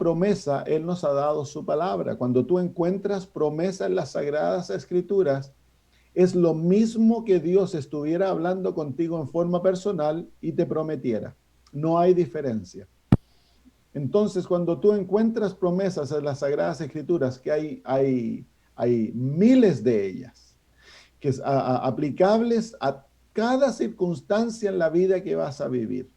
promesa, Él nos ha dado su palabra. Cuando tú encuentras promesa en las Sagradas Escrituras, es lo mismo que Dios estuviera hablando contigo en forma personal y te prometiera. No hay diferencia. Entonces, cuando tú encuentras promesas en las Sagradas Escrituras, que hay miles de ellas, que es aplicables a cada circunstancia en la vida que vas a vivir.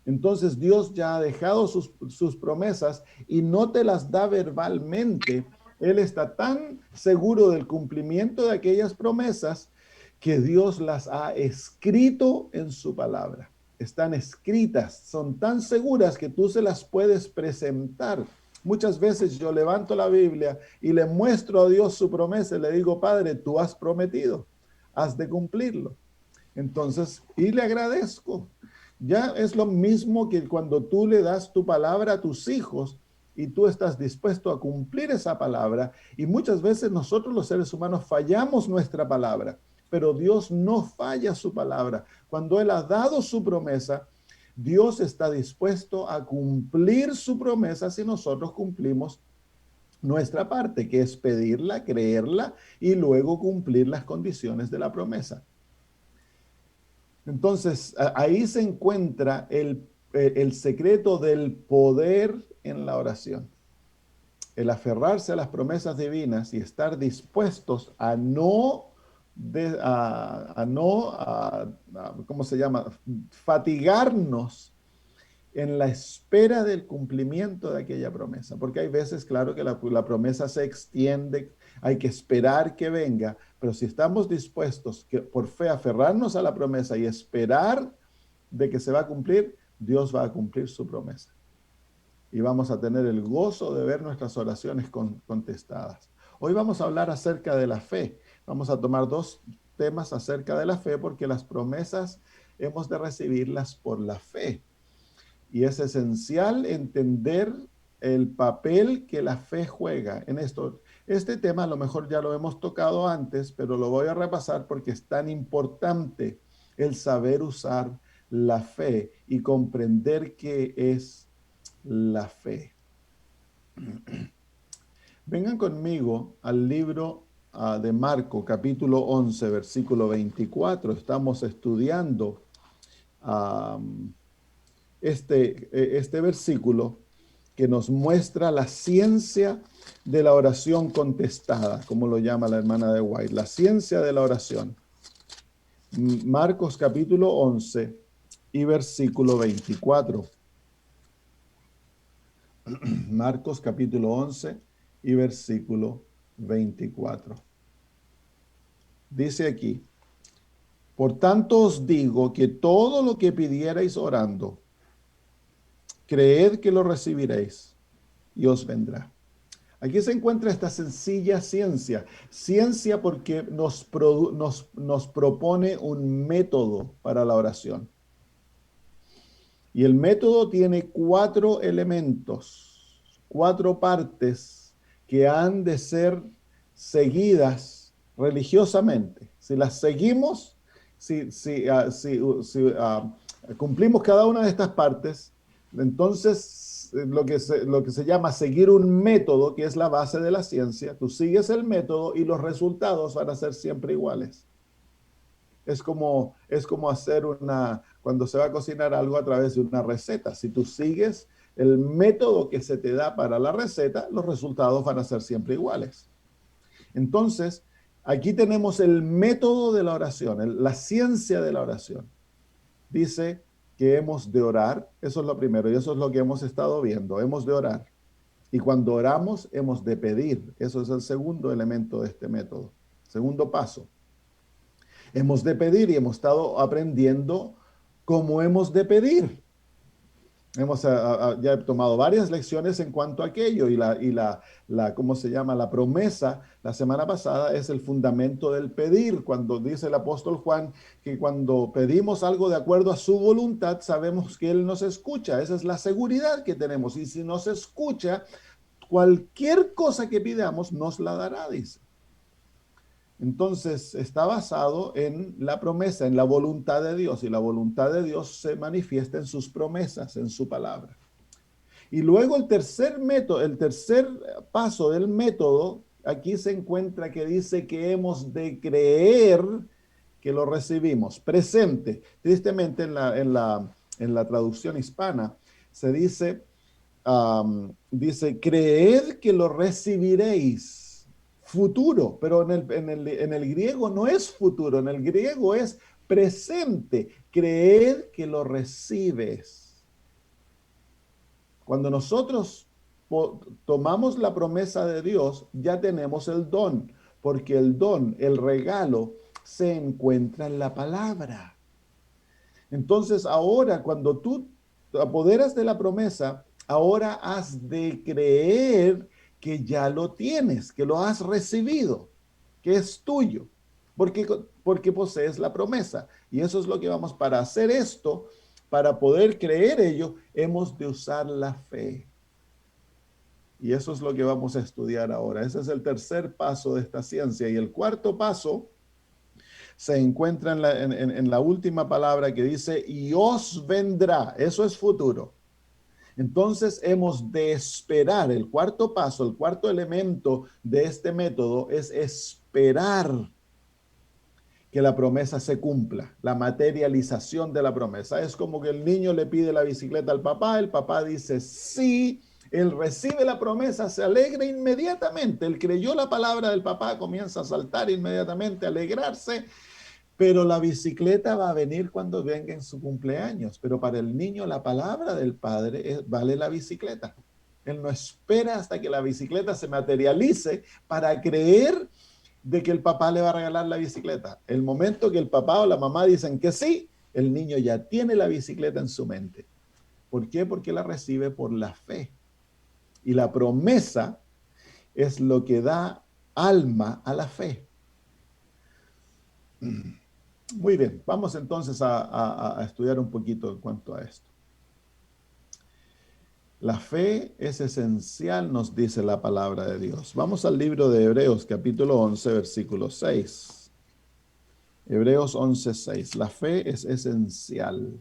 Entonces Dios ya ha dejado sus promesas y no te las da verbalmente. Él está tan seguro del cumplimiento de aquellas promesas que Dios las ha escrito en su palabra. Están escritas, son tan seguras que tú se las puedes presentar. Muchas veces yo levanto la Biblia y le muestro a Dios su promesa y le digo, Padre, tú has prometido, has de cumplirlo. Entonces, y le agradezco. Ya es lo mismo que cuando tú le das tu palabra a tus hijos y tú estás dispuesto a cumplir esa palabra. Y muchas veces nosotros los seres humanos fallamos nuestra palabra, pero Dios no falla su palabra. Cuando Él ha dado su promesa, Dios está dispuesto a cumplir su promesa si nosotros cumplimos nuestra parte, que es pedirla, creerla y luego cumplir las condiciones de la promesa. Entonces, ahí se encuentra el secreto del poder en la oración. El aferrarse a las promesas divinas y estar dispuestos a no, ¿cómo se llama? Fatigarnos en la espera del cumplimiento de aquella promesa. Porque hay veces, claro, que la promesa se extiende, hay que esperar que venga, pero si estamos dispuestos por fe aferrarnos a la promesa y esperar de que se va a cumplir, Dios va a cumplir su promesa. Y vamos a tener el gozo de ver nuestras oraciones contestadas. Hoy vamos a hablar acerca de la fe. Vamos a tomar dos temas acerca de la fe porque las promesas hemos de recibirlas por la fe. Y es esencial entender el papel que la fe juega en esto. Este tema a lo mejor ya lo hemos tocado antes, pero lo voy a repasar porque es tan importante el saber usar la fe y comprender qué es la fe. Vengan conmigo al libro de Marco, capítulo 11, versículo 24. Estamos estudiando este versículo que nos muestra la ciencia de la oración contestada, como lo llama la hermana de White, la ciencia de la oración. Marcos capítulo 11 y versículo 24. Marcos capítulo 11 y versículo 24. Dice aquí, por tanto os digo que todo lo que pidierais orando, creed que lo recibiréis y os vendrá. Aquí se encuentra esta sencilla ciencia. Ciencia porque nos propone un método para la oración. Y el método tiene 4 elementos, 4 partes que han de ser seguidas religiosamente. Si las seguimos, si cumplimos cada una de estas partes, entonces lo que se llama seguir un método, que es la base de la ciencia, tú sigues el método y los resultados van a ser siempre iguales. Es como hacer cuando se va a cocinar algo a través de una receta. Si tú sigues el método que se te da para la receta, los resultados van a ser siempre iguales. Entonces, aquí tenemos el método de la oración, la ciencia de la oración. Dice que hemos de orar, eso es lo primero, y eso es lo que hemos estado viendo, hemos de orar. Y cuando oramos, hemos de pedir. Eso es el segundo elemento de este método. Segundo paso. Hemos de pedir y hemos estado aprendiendo cómo hemos de pedir. Ya he tomado varias lecciones en cuanto a aquello ¿cómo se llama? La promesa la semana pasada es el fundamento del pedir. Cuando dice el apóstol Juan que cuando pedimos algo de acuerdo a su voluntad, sabemos que Él nos escucha. Esa es la seguridad que tenemos. Y si nos escucha, cualquier cosa que pidamos nos la dará, dice. Entonces está basado en la promesa, en la voluntad de Dios, y la voluntad de Dios se manifiesta en sus promesas, en su palabra. Y luego el tercer método, el tercer paso del método, aquí se encuentra que dice que hemos de creer que lo recibimos. Presente. Tristemente en la traducción hispana se dice, dice, creed que lo recibiréis. Futuro, pero en el griego no es futuro, en el griego es presente. Creed que lo recibes. Cuando nosotros tomamos la promesa de Dios, ya tenemos el don, porque el don, el regalo, se encuentra en la palabra. Entonces ahora, cuando tú te apoderas de la promesa, ahora has de creer que ya lo tienes, que lo has recibido, que es tuyo, porque posees la promesa. Y eso es lo que vamos, para hacer esto, para poder creer ello, hemos de usar la fe. Y eso es lo que vamos a estudiar ahora. Ese es el tercer paso de esta ciencia. Y el cuarto paso se encuentra en la última palabra que dice, y os vendrá. Eso es futuro. Entonces hemos de esperar. El cuarto paso, el cuarto elemento de este método es esperar que la promesa se cumpla, la materialización de la promesa. Es como que el niño le pide la bicicleta al papá, el papá dice sí, él recibe la promesa, se alegra inmediatamente, él creyó la palabra del papá, comienza a saltar inmediatamente, a alegrarse, pero la bicicleta va a venir cuando venga en su cumpleaños. Pero para el niño la palabra del padre vale la bicicleta. Él no espera hasta que la bicicleta se materialice para creer de que el papá le va a regalar la bicicleta. El momento que el papá o la mamá dicen que sí, el niño ya tiene la bicicleta en su mente. ¿Por qué? Porque la recibe por la fe. Y la promesa es lo que da alma a la fe. Muy bien, vamos entonces a estudiar un poquito en cuanto a esto. La fe es esencial, nos dice la palabra de Dios. Vamos al libro de Hebreos, capítulo 11, versículo 6. Hebreos 11, 6. La fe es esencial.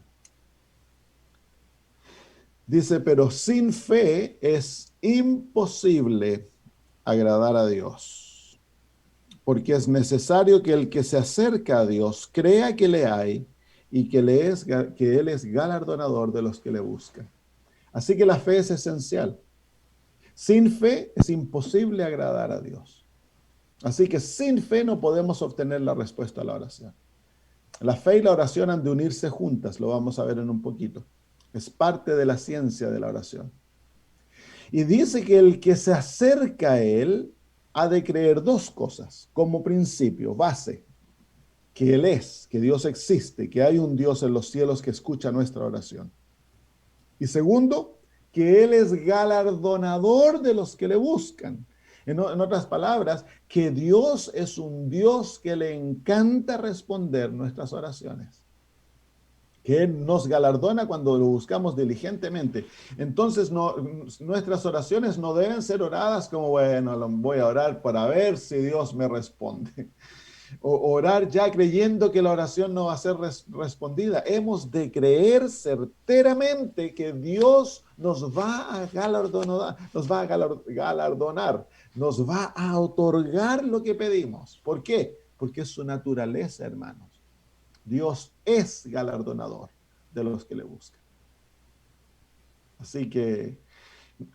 Dice, pero sin fe es imposible agradar a Dios, porque es necesario que el que se acerca a Dios crea que le hay y que Él es galardonador de los que le buscan. Así que la fe es esencial. Sin fe es imposible agradar a Dios. Así que sin fe no podemos obtener la respuesta a la oración. La fe y la oración han de unirse juntas, lo vamos a ver en un poquito. Es parte de la ciencia de la oración. Y dice que el que se acerca a Él ha de creer dos cosas como principio, base, que Él es, que Dios existe, que hay un Dios en los cielos que escucha nuestra oración. Y segundo, que Él es galardonador de los que le buscan. En otras palabras, que Dios es un Dios que le encanta responder nuestras oraciones, que Él nos galardona cuando lo buscamos diligentemente. Entonces, nuestras oraciones no deben ser oradas como, bueno, voy a orar para ver si Dios me responde. O orar ya creyendo que la oración no va a ser respondida. Hemos de creer certeramente que Dios nos va a galardonar, nos va a otorgar lo que pedimos. ¿Por qué? Porque es su naturaleza, hermanos. Dios es galardonador de los que le buscan. Así que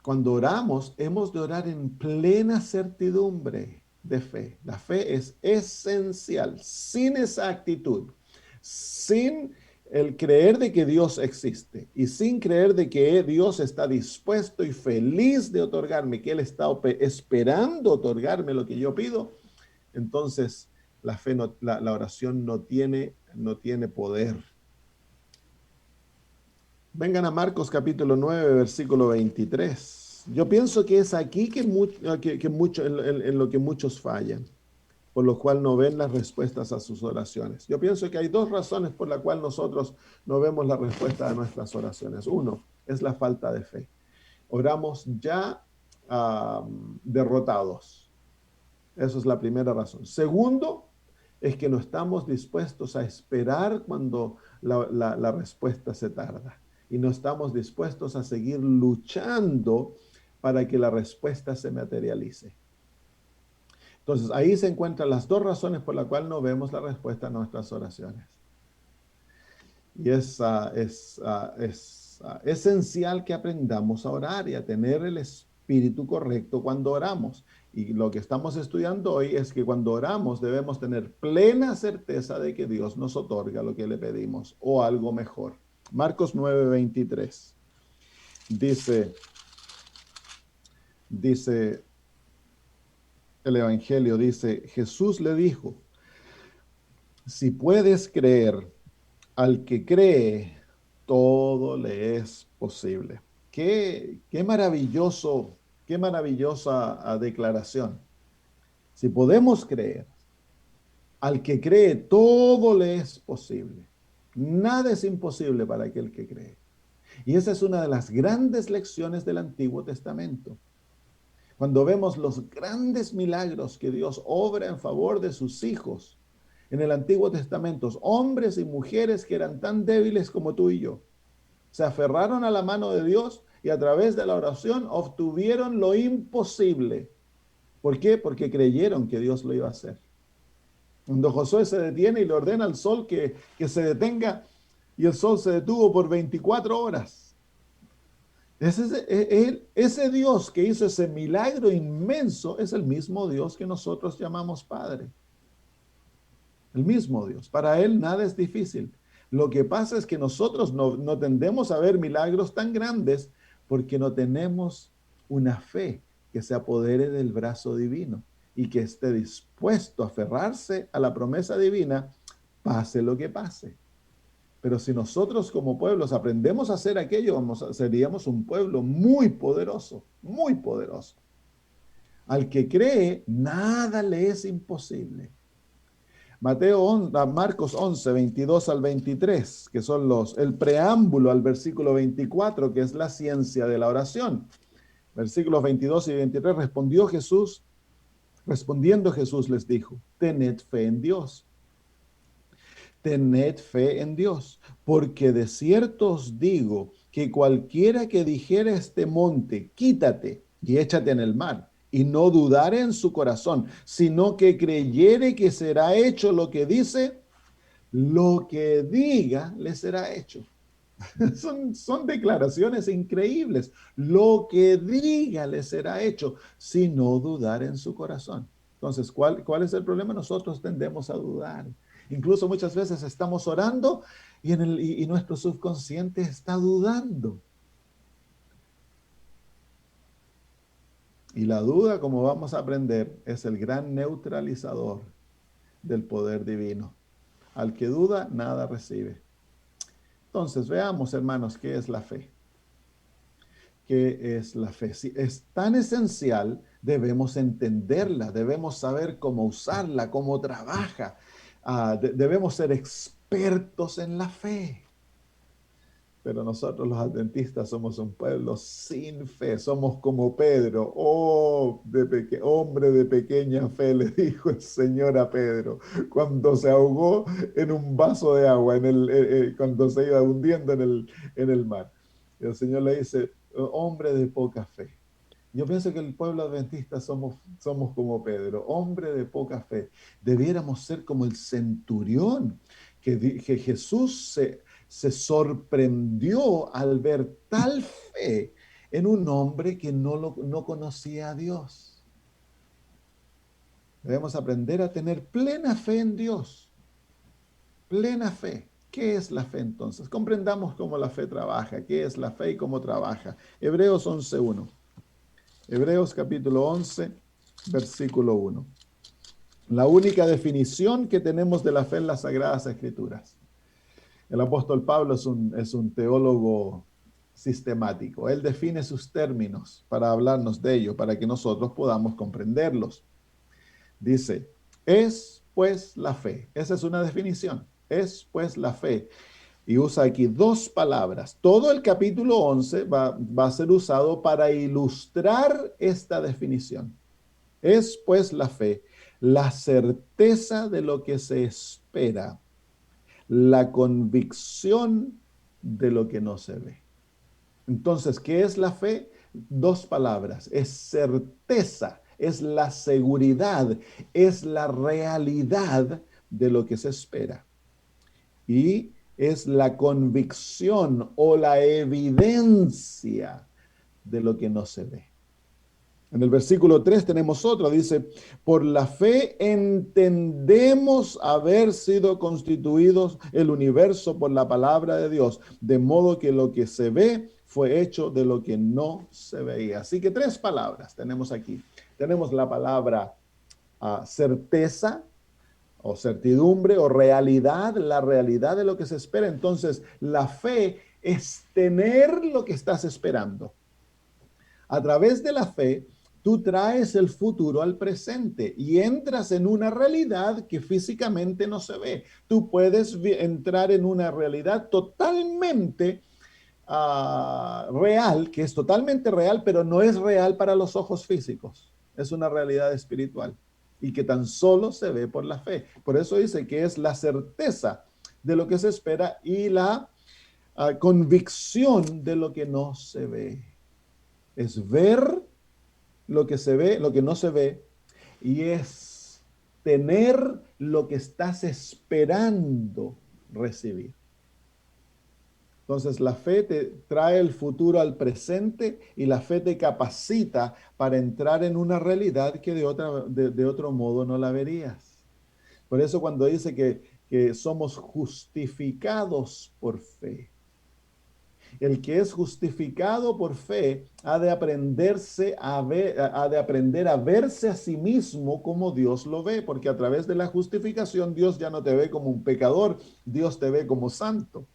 cuando oramos, hemos de orar en plena certidumbre de fe. La fe es esencial. Sin esa actitud, sin el creer de que Dios existe y sin creer de que Dios está dispuesto y feliz de otorgarme, que Él está esperando otorgarme lo que yo pido, entonces la fe, la oración no tiene poder. Vengan a Marcos capítulo 9, versículo 23. Yo pienso que es aquí en lo que muchos fallan, por lo cual no ven las respuestas a sus oraciones. Yo pienso que hay dos razones por las cuales nosotros no vemos la respuesta a nuestras oraciones. Uno, es la falta de fe. Oramos ya derrotados. Esa es la primera razón. Segundo, es que no estamos dispuestos a esperar cuando la respuesta se tarda. y no estamos dispuestos a seguir luchando para que la respuesta se materialice. Entonces, ahí se encuentran las dos razones por las cuales no vemos la respuesta a nuestras oraciones. Y es esencial que aprendamos a orar y a tener el espíritu correcto cuando oramos. Y lo que estamos estudiando hoy es que cuando oramos debemos tener plena certeza de que Dios nos otorga lo que le pedimos o algo mejor. Marcos 9:23 dice el Evangelio, dice, Jesús le dijo, si puedes creer, al que cree, todo le es posible. Qué maravilloso, qué maravillosa declaración. Si podemos creer, al que cree, todo le es posible. Nada es imposible para aquel que cree. Y esa es una de las grandes lecciones del Antiguo Testamento. Cuando vemos los grandes milagros que Dios obra en favor de sus hijos en el Antiguo Testamento, hombres y mujeres que eran tan débiles como tú y yo, se aferraron a la mano de Dios y a través de la oración obtuvieron lo imposible. ¿Por qué? Porque creyeron que Dios lo iba a hacer. Cuando Josué se detiene y le ordena al sol que se detenga, y el sol se detuvo por 24 horas. Ese Dios que hizo ese milagro inmenso es el mismo Dios que nosotros llamamos Padre. El mismo Dios. Para Él nada es difícil. Lo que pasa es que nosotros no tendemos a ver milagros tan grandes porque no tenemos una fe que se apodere del brazo divino y que esté dispuesto a aferrarse a la promesa divina, pase lo que pase. Pero si nosotros como pueblos aprendemos a hacer aquello, seríamos un pueblo muy poderoso, muy poderoso. Al que cree, nada le es imposible. Marcos 11, 22 al 23, que son el preámbulo al versículo 24, que es la ciencia de la oración. Versículos 22 y 23, respondiendo Jesús les dijo, tened fe en Dios. Tened fe en Dios, porque de cierto os digo que cualquiera que dijere a este monte, quítate y échate en el mar, y no dudare en su corazón, sino que creyere que será hecho lo que dice, lo que diga le será hecho. Son declaraciones increíbles. Lo que diga le será hecho, si no dudar en su corazón. Entonces, ¿cuál es el problema? Nosotros tendemos a dudar. Incluso muchas veces estamos orando y nuestro subconsciente está dudando. Y la duda, como vamos a aprender, es el gran neutralizador del poder divino. Al que duda, nada recibe. Entonces, veamos, hermanos, ¿qué es la fe? ¿Qué es la fe? Si es tan esencial, debemos entenderla, debemos saber cómo usarla, cómo trabaja. Debemos ser expertos en la fe. Pero nosotros los adventistas somos un pueblo sin fe, somos como Pedro. Hombre de pequeña fe, le dijo el Señor a Pedro, cuando se ahogó en un vaso de agua, cuando se iba hundiendo en el mar. Y el Señor le dice, hombre de poca fe. Yo pienso que el pueblo adventista somos como Pedro, hombre de poca fe. Debiéramos ser como el centurión, que Jesús se sorprendió al ver tal fe en un hombre que no conocía a Dios. Debemos aprender a tener plena fe en Dios. Plena fe. ¿Qué es la fe entonces? Comprendamos cómo la fe trabaja. ¿Qué es la fe y cómo trabaja? Hebreos 11:1. Hebreos capítulo 11, versículo 1. La única definición que tenemos de la fe en las Sagradas Escrituras. El apóstol Pablo es un teólogo sistemático. Él define sus términos para hablarnos de ello, para que nosotros podamos comprenderlos. Dice, es pues la fe. Esa es una definición. Es pues la fe. Y usa aquí dos palabras. Todo el capítulo 11 va a ser usado para ilustrar esta definición. Es pues la fe, la certeza de lo que se espera, la convicción de lo que no se ve. Entonces, ¿qué es la fe? Dos palabras, es certeza, es la seguridad, es la realidad de lo que se espera. Y es la convicción o la evidencia de lo que no se ve. En el versículo 3 tenemos otra, dice, por la fe entendemos haber sido constituidos el universo por la palabra de Dios, de modo que lo que se ve fue hecho de lo que no se veía. Así que tres palabras tenemos aquí. Tenemos la palabra certeza o certidumbre o realidad, la realidad de lo que se espera. Entonces, la fe es tener lo que estás esperando. A través de la fe, tú traes el futuro al presente y entras en una realidad que físicamente no se ve. Tú puedes entrar en una realidad totalmente real, que es totalmente real, pero no es real para los ojos físicos. Es una realidad espiritual y que tan solo se ve por la fe. Por eso dice que es la certeza de lo que se espera y la convicción de lo que no se ve. Es ver lo que se ve, lo que no se ve, y es tener lo que estás esperando recibir. Entonces la fe te trae el futuro al presente y la fe te capacita para entrar en una realidad que de otro modo no la verías. Por eso cuando dice que somos justificados por fe, el que es justificado por fe ha de aprenderse a ver, ha de aprender a verse a sí mismo como Dios lo ve, porque a través de la justificación Dios ya no te ve como un pecador, Dios te ve como santo.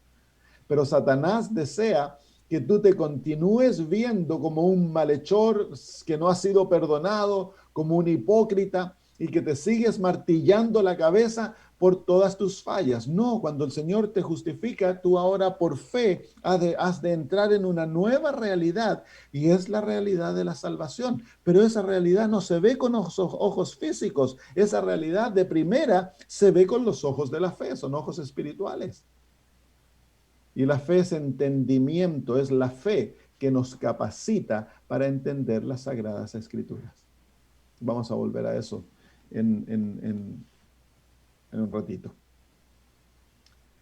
Pero Satanás desea que tú te continúes viendo como un malhechor que no ha sido perdonado, como un hipócrita y que te sigues martillando la cabeza por todas tus fallas. No, cuando el Señor te justifica, tú ahora por fe has de entrar en una nueva realidad y es la realidad de la salvación. Pero esa realidad no se ve con ojos físicos, esa realidad de primera se ve con los ojos de la fe, son ojos espirituales. Y la fe es entendimiento, es la fe que nos capacita para entender las Sagradas Escrituras. Vamos a volver a eso en un ratito.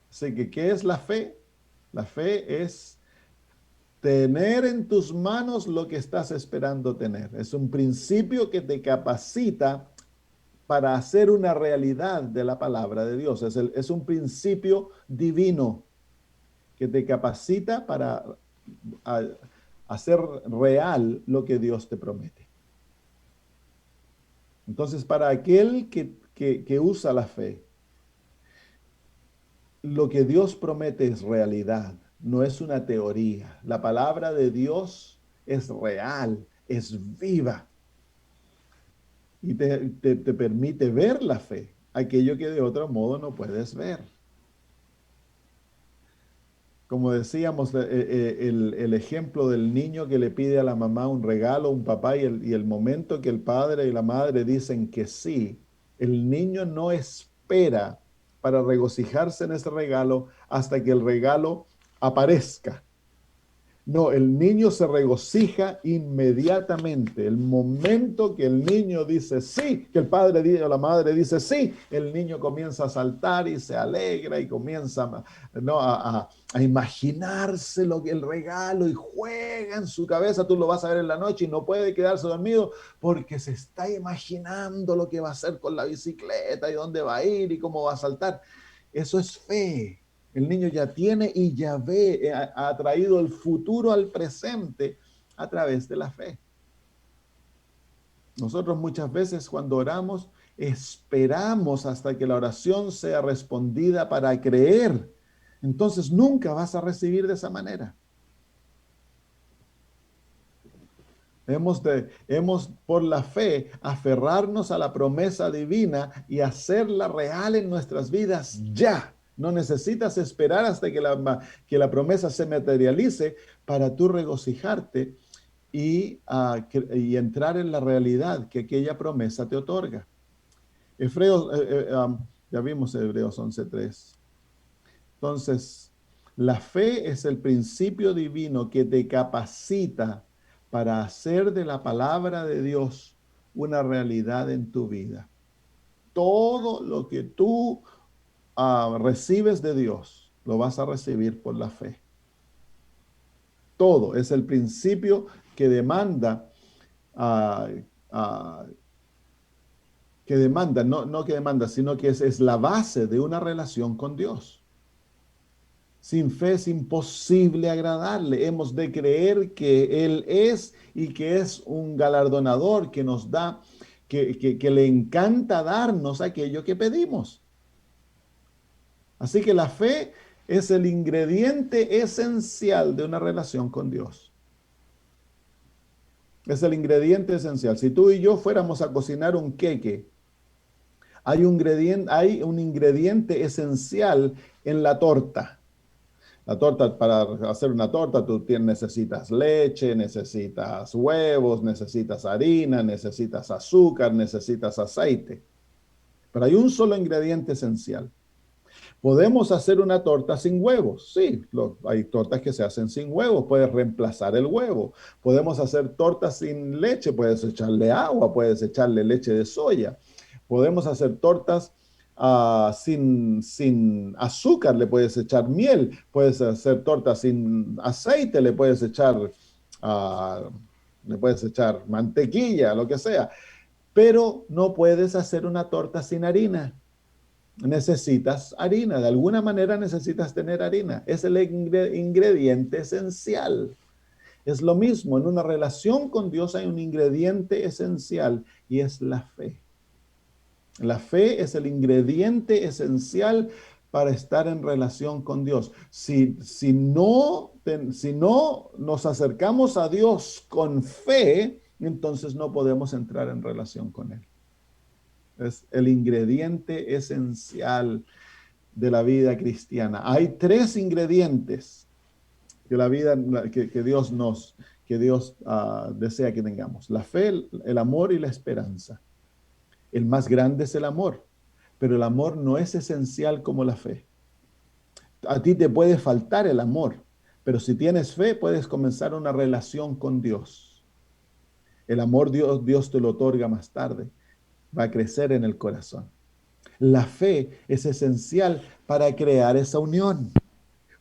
Así que, ¿qué es la fe? La fe es tener en tus manos lo que estás esperando tener. Es un principio que te capacita para hacer una realidad de la palabra de Dios. Es un principio divino que te capacita para hacer real lo que Dios te promete. Entonces, para aquel que usa la fe, lo que Dios promete es realidad, no es una teoría. La palabra de Dios es real, es viva y te permite ver la fe, aquello que de otro modo no puedes ver. Como decíamos, el ejemplo del niño que le pide a la mamá un regalo, un papá, y el momento que el padre y la madre dicen que sí, el niño no espera para regocijarse en ese regalo hasta que el regalo aparezca. No, el niño se regocija inmediatamente. El momento que el niño dice sí, que el padre o la madre dice sí, el niño comienza a saltar y se alegra y comienza, ¿no? a imaginarse el regalo y juega en su cabeza. Tú lo vas a ver en la noche y no puede quedarse dormido porque se está imaginando lo que va a hacer con la bicicleta y dónde va a ir y cómo va a saltar. Eso es fe. El niño ya tiene y ya ve, ha traído el futuro al presente a través de la fe. Nosotros muchas veces cuando oramos esperamos hasta que la oración sea respondida para creer. Entonces nunca vas a recibir de esa manera. Hemos por la fe aferrarnos a la promesa divina y hacerla real en nuestras vidas ya. No necesitas esperar hasta que la promesa se materialice para tú regocijarte y entrar en la realidad que aquella promesa te otorga. Ya vimos Hebreos 11:3. Entonces, La fe es el principio divino que te capacita para hacer de la palabra de Dios una realidad en tu vida. Todo lo que tú recibes de Dios, lo vas a recibir por la fe. Todo es el principio que demanda, uh, uh, no que demanda, sino que es la base de una relación con Dios. Sin fe es imposible agradarle. Hemos de creer que Él es y que es un galardonador que nos da, que le encanta darnos aquello que pedimos. Así que la fe es el ingrediente esencial de una relación con Dios. Es el ingrediente esencial. Si tú y yo fuéramos a cocinar un queque, hay un ingrediente esencial en la torta. La torta, para hacer una torta, tú necesitas leche, necesitas huevos, necesitas harina, necesitas azúcar, necesitas aceite. Pero hay un solo ingrediente esencial. ¿Podemos hacer una torta sin huevos? Sí, hay tortas que se hacen sin huevos, puedes reemplazar el huevo. Podemos hacer tortas sin leche, puedes echarle agua, puedes echarle leche de soya. Podemos hacer tortas sin azúcar, le puedes echar miel. Puedes hacer tortas sin aceite, le puedes echar mantequilla, lo que sea. Pero no puedes hacer una torta sin harina. Necesitas harina, de alguna manera necesitas tener harina. Es el ingrediente esencial. Es lo mismo, en una relación con Dios hay un ingrediente esencial y es la fe. La fe es el ingrediente esencial para estar en relación con Dios. Si no nos acercamos a Dios con fe, entonces no podemos entrar en relación con Él. Es el ingrediente esencial de la vida cristiana. Hay tres ingredientes que la vida que Dios desea que tengamos: la fe, el amor y la esperanza. El más grande es el amor, pero el amor no es esencial como la fe. A ti te puede faltar el amor, pero si tienes fe puedes comenzar una relación con Dios. El amor Dios te lo otorga más tarde, va a crecer en el corazón. La fe es esencial para crear esa unión.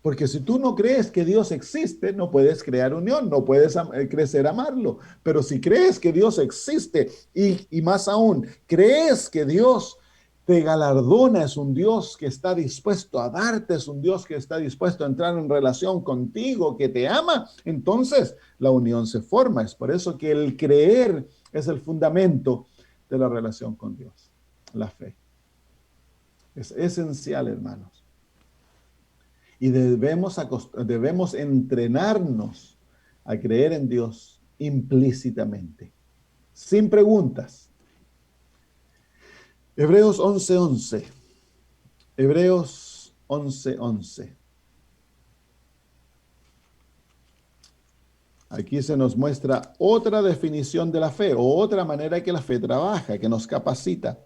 Porque si tú no crees que Dios existe, no puedes crear unión, no puedes crecer amarlo. Pero si crees que Dios existe y más aún, crees que Dios te galardona, es un Dios que está dispuesto a darte, es un Dios que está dispuesto a entrar en relación contigo, que te ama, entonces la unión se forma. Es por eso que el creer es el fundamento de la relación con Dios, la fe. Es esencial, hermanos. Y debemos entrenarnos a creer en Dios implícitamente, sin preguntas. Hebreos 11:11. Hebreos 11:11. Aquí se nos muestra otra definición de la fe, o otra manera que la fe trabaja, que nos capacita.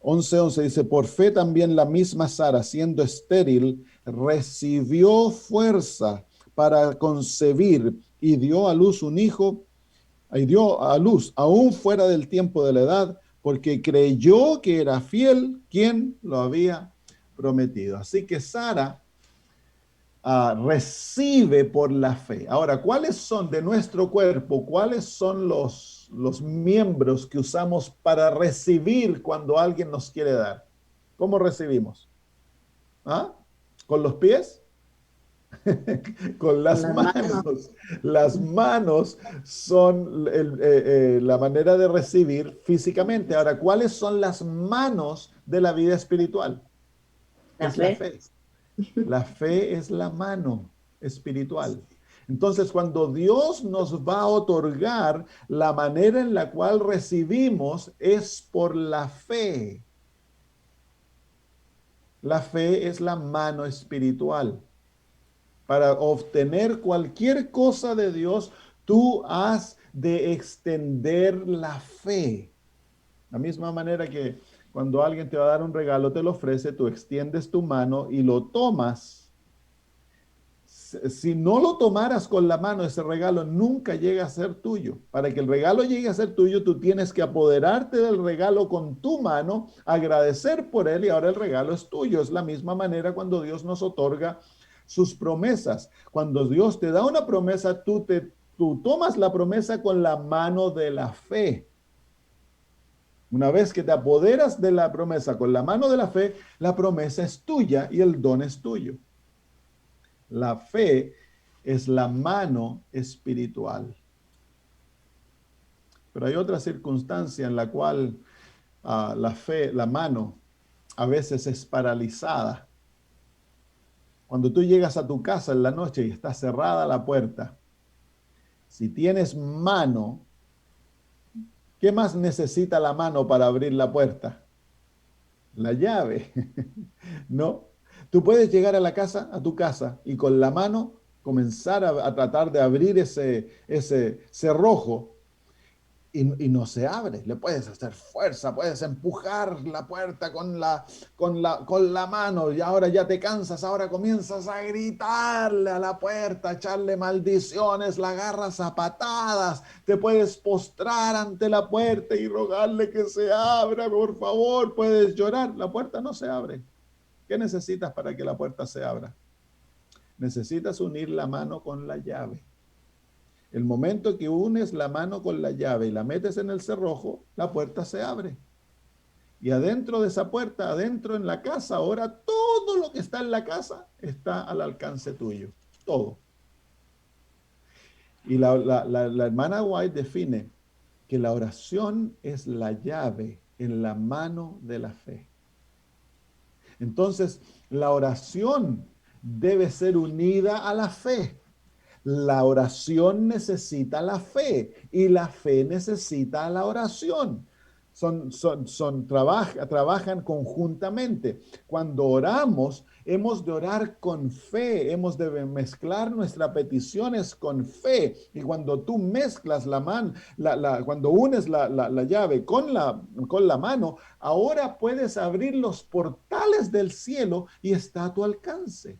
11:11 dice: por fe también la misma Sara, siendo estéril, recibió fuerza para concebir y dio a luz un hijo, y dio a luz aún fuera del tiempo de la edad, porque creyó que era fiel quien lo había prometido. Así que Sara recibe por la fe. Ahora, ¿cuáles son de nuestro cuerpo? ¿Cuáles son los miembros que usamos para recibir cuando alguien nos quiere dar? ¿Cómo recibimos? ¿Ah? ¿Con los pies? Con las manos. Las manos son la manera de recibir físicamente. Ahora, ¿cuáles son las manos de la vida espiritual? Es la fe. La fe es la mano espiritual. Entonces, cuando Dios nos va a otorgar, la manera en la cual recibimos es por la fe. La fe es la mano espiritual. Para obtener cualquier cosa de Dios, tú has de extender la fe. La misma manera que cuando alguien te va a dar un regalo, te lo ofrece, tú extiendes tu mano y lo tomas. Si no lo tomaras con la mano, ese regalo nunca llega a ser tuyo. Para que el regalo llegue a ser tuyo, tú tienes que apoderarte del regalo con tu mano, agradecer por él y ahora el regalo es tuyo. Es la misma manera cuando Dios nos otorga sus promesas. Cuando Dios te da una promesa, tú tomas la promesa con la mano de la fe. Una vez que te apoderas de la promesa con la mano de la fe, la promesa es tuya y el don es tuyo. La fe es la mano espiritual. Pero hay otra circunstancia en la cual la fe, la mano, a veces es paralizada. Cuando tú llegas a tu casa en la noche y está cerrada la puerta, si tienes mano, ¿qué más necesita la mano para abrir la puerta? La llave. No. Tú puedes llegar a tu casa, y con la mano comenzar a tratar de abrir ese cerrojo y no se abre. Le puedes hacer fuerza, puedes empujar la puerta con la mano y ahora ya te cansas, ahora comienzas a gritarle a la puerta, echarle maldiciones, la agarras a patadas, te puedes postrar ante la puerta y rogarle que se abra, por favor, puedes llorar, la puerta no se abre. ¿Qué necesitas para que la puerta se abra? Necesitas unir la mano con la llave. El momento que unes la mano con la llave y la metes en el cerrojo, la puerta se abre. Y adentro de esa puerta, adentro en la casa, ahora todo lo que está en la casa está al alcance tuyo. Todo. Y la hermana White define que la oración es la llave en la mano de la fe. Entonces, la oración debe ser unida a la fe. La oración necesita la fe y la fe necesita la oración. Trabajan conjuntamente. Cuando oramos, hemos de orar con fe, hemos de mezclar nuestras peticiones con fe. Y cuando tú mezclas cuando unes la llave con la mano, ahora puedes abrir los portales del cielo y está a tu alcance.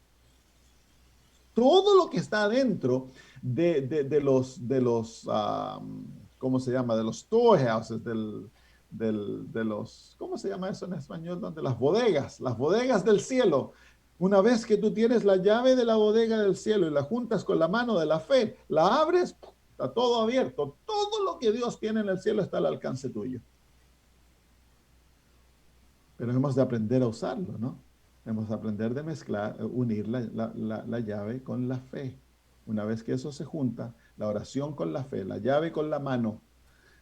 Todo lo que está dentro de los ¿cómo se llama? De los storehouses, de los, ¿cómo se llama eso en español? Donde las bodegas del cielo. Una vez que tú tienes la llave de la bodega del cielo y la juntas con la mano de la fe, la abres, está todo abierto. Todo lo que Dios tiene en el cielo está al alcance tuyo. Pero hemos de aprender a usarlo, ¿no? Hemos de aprender de mezclar, unir la llave con la fe. Una vez que eso se junta, la oración con la fe, la llave con la mano.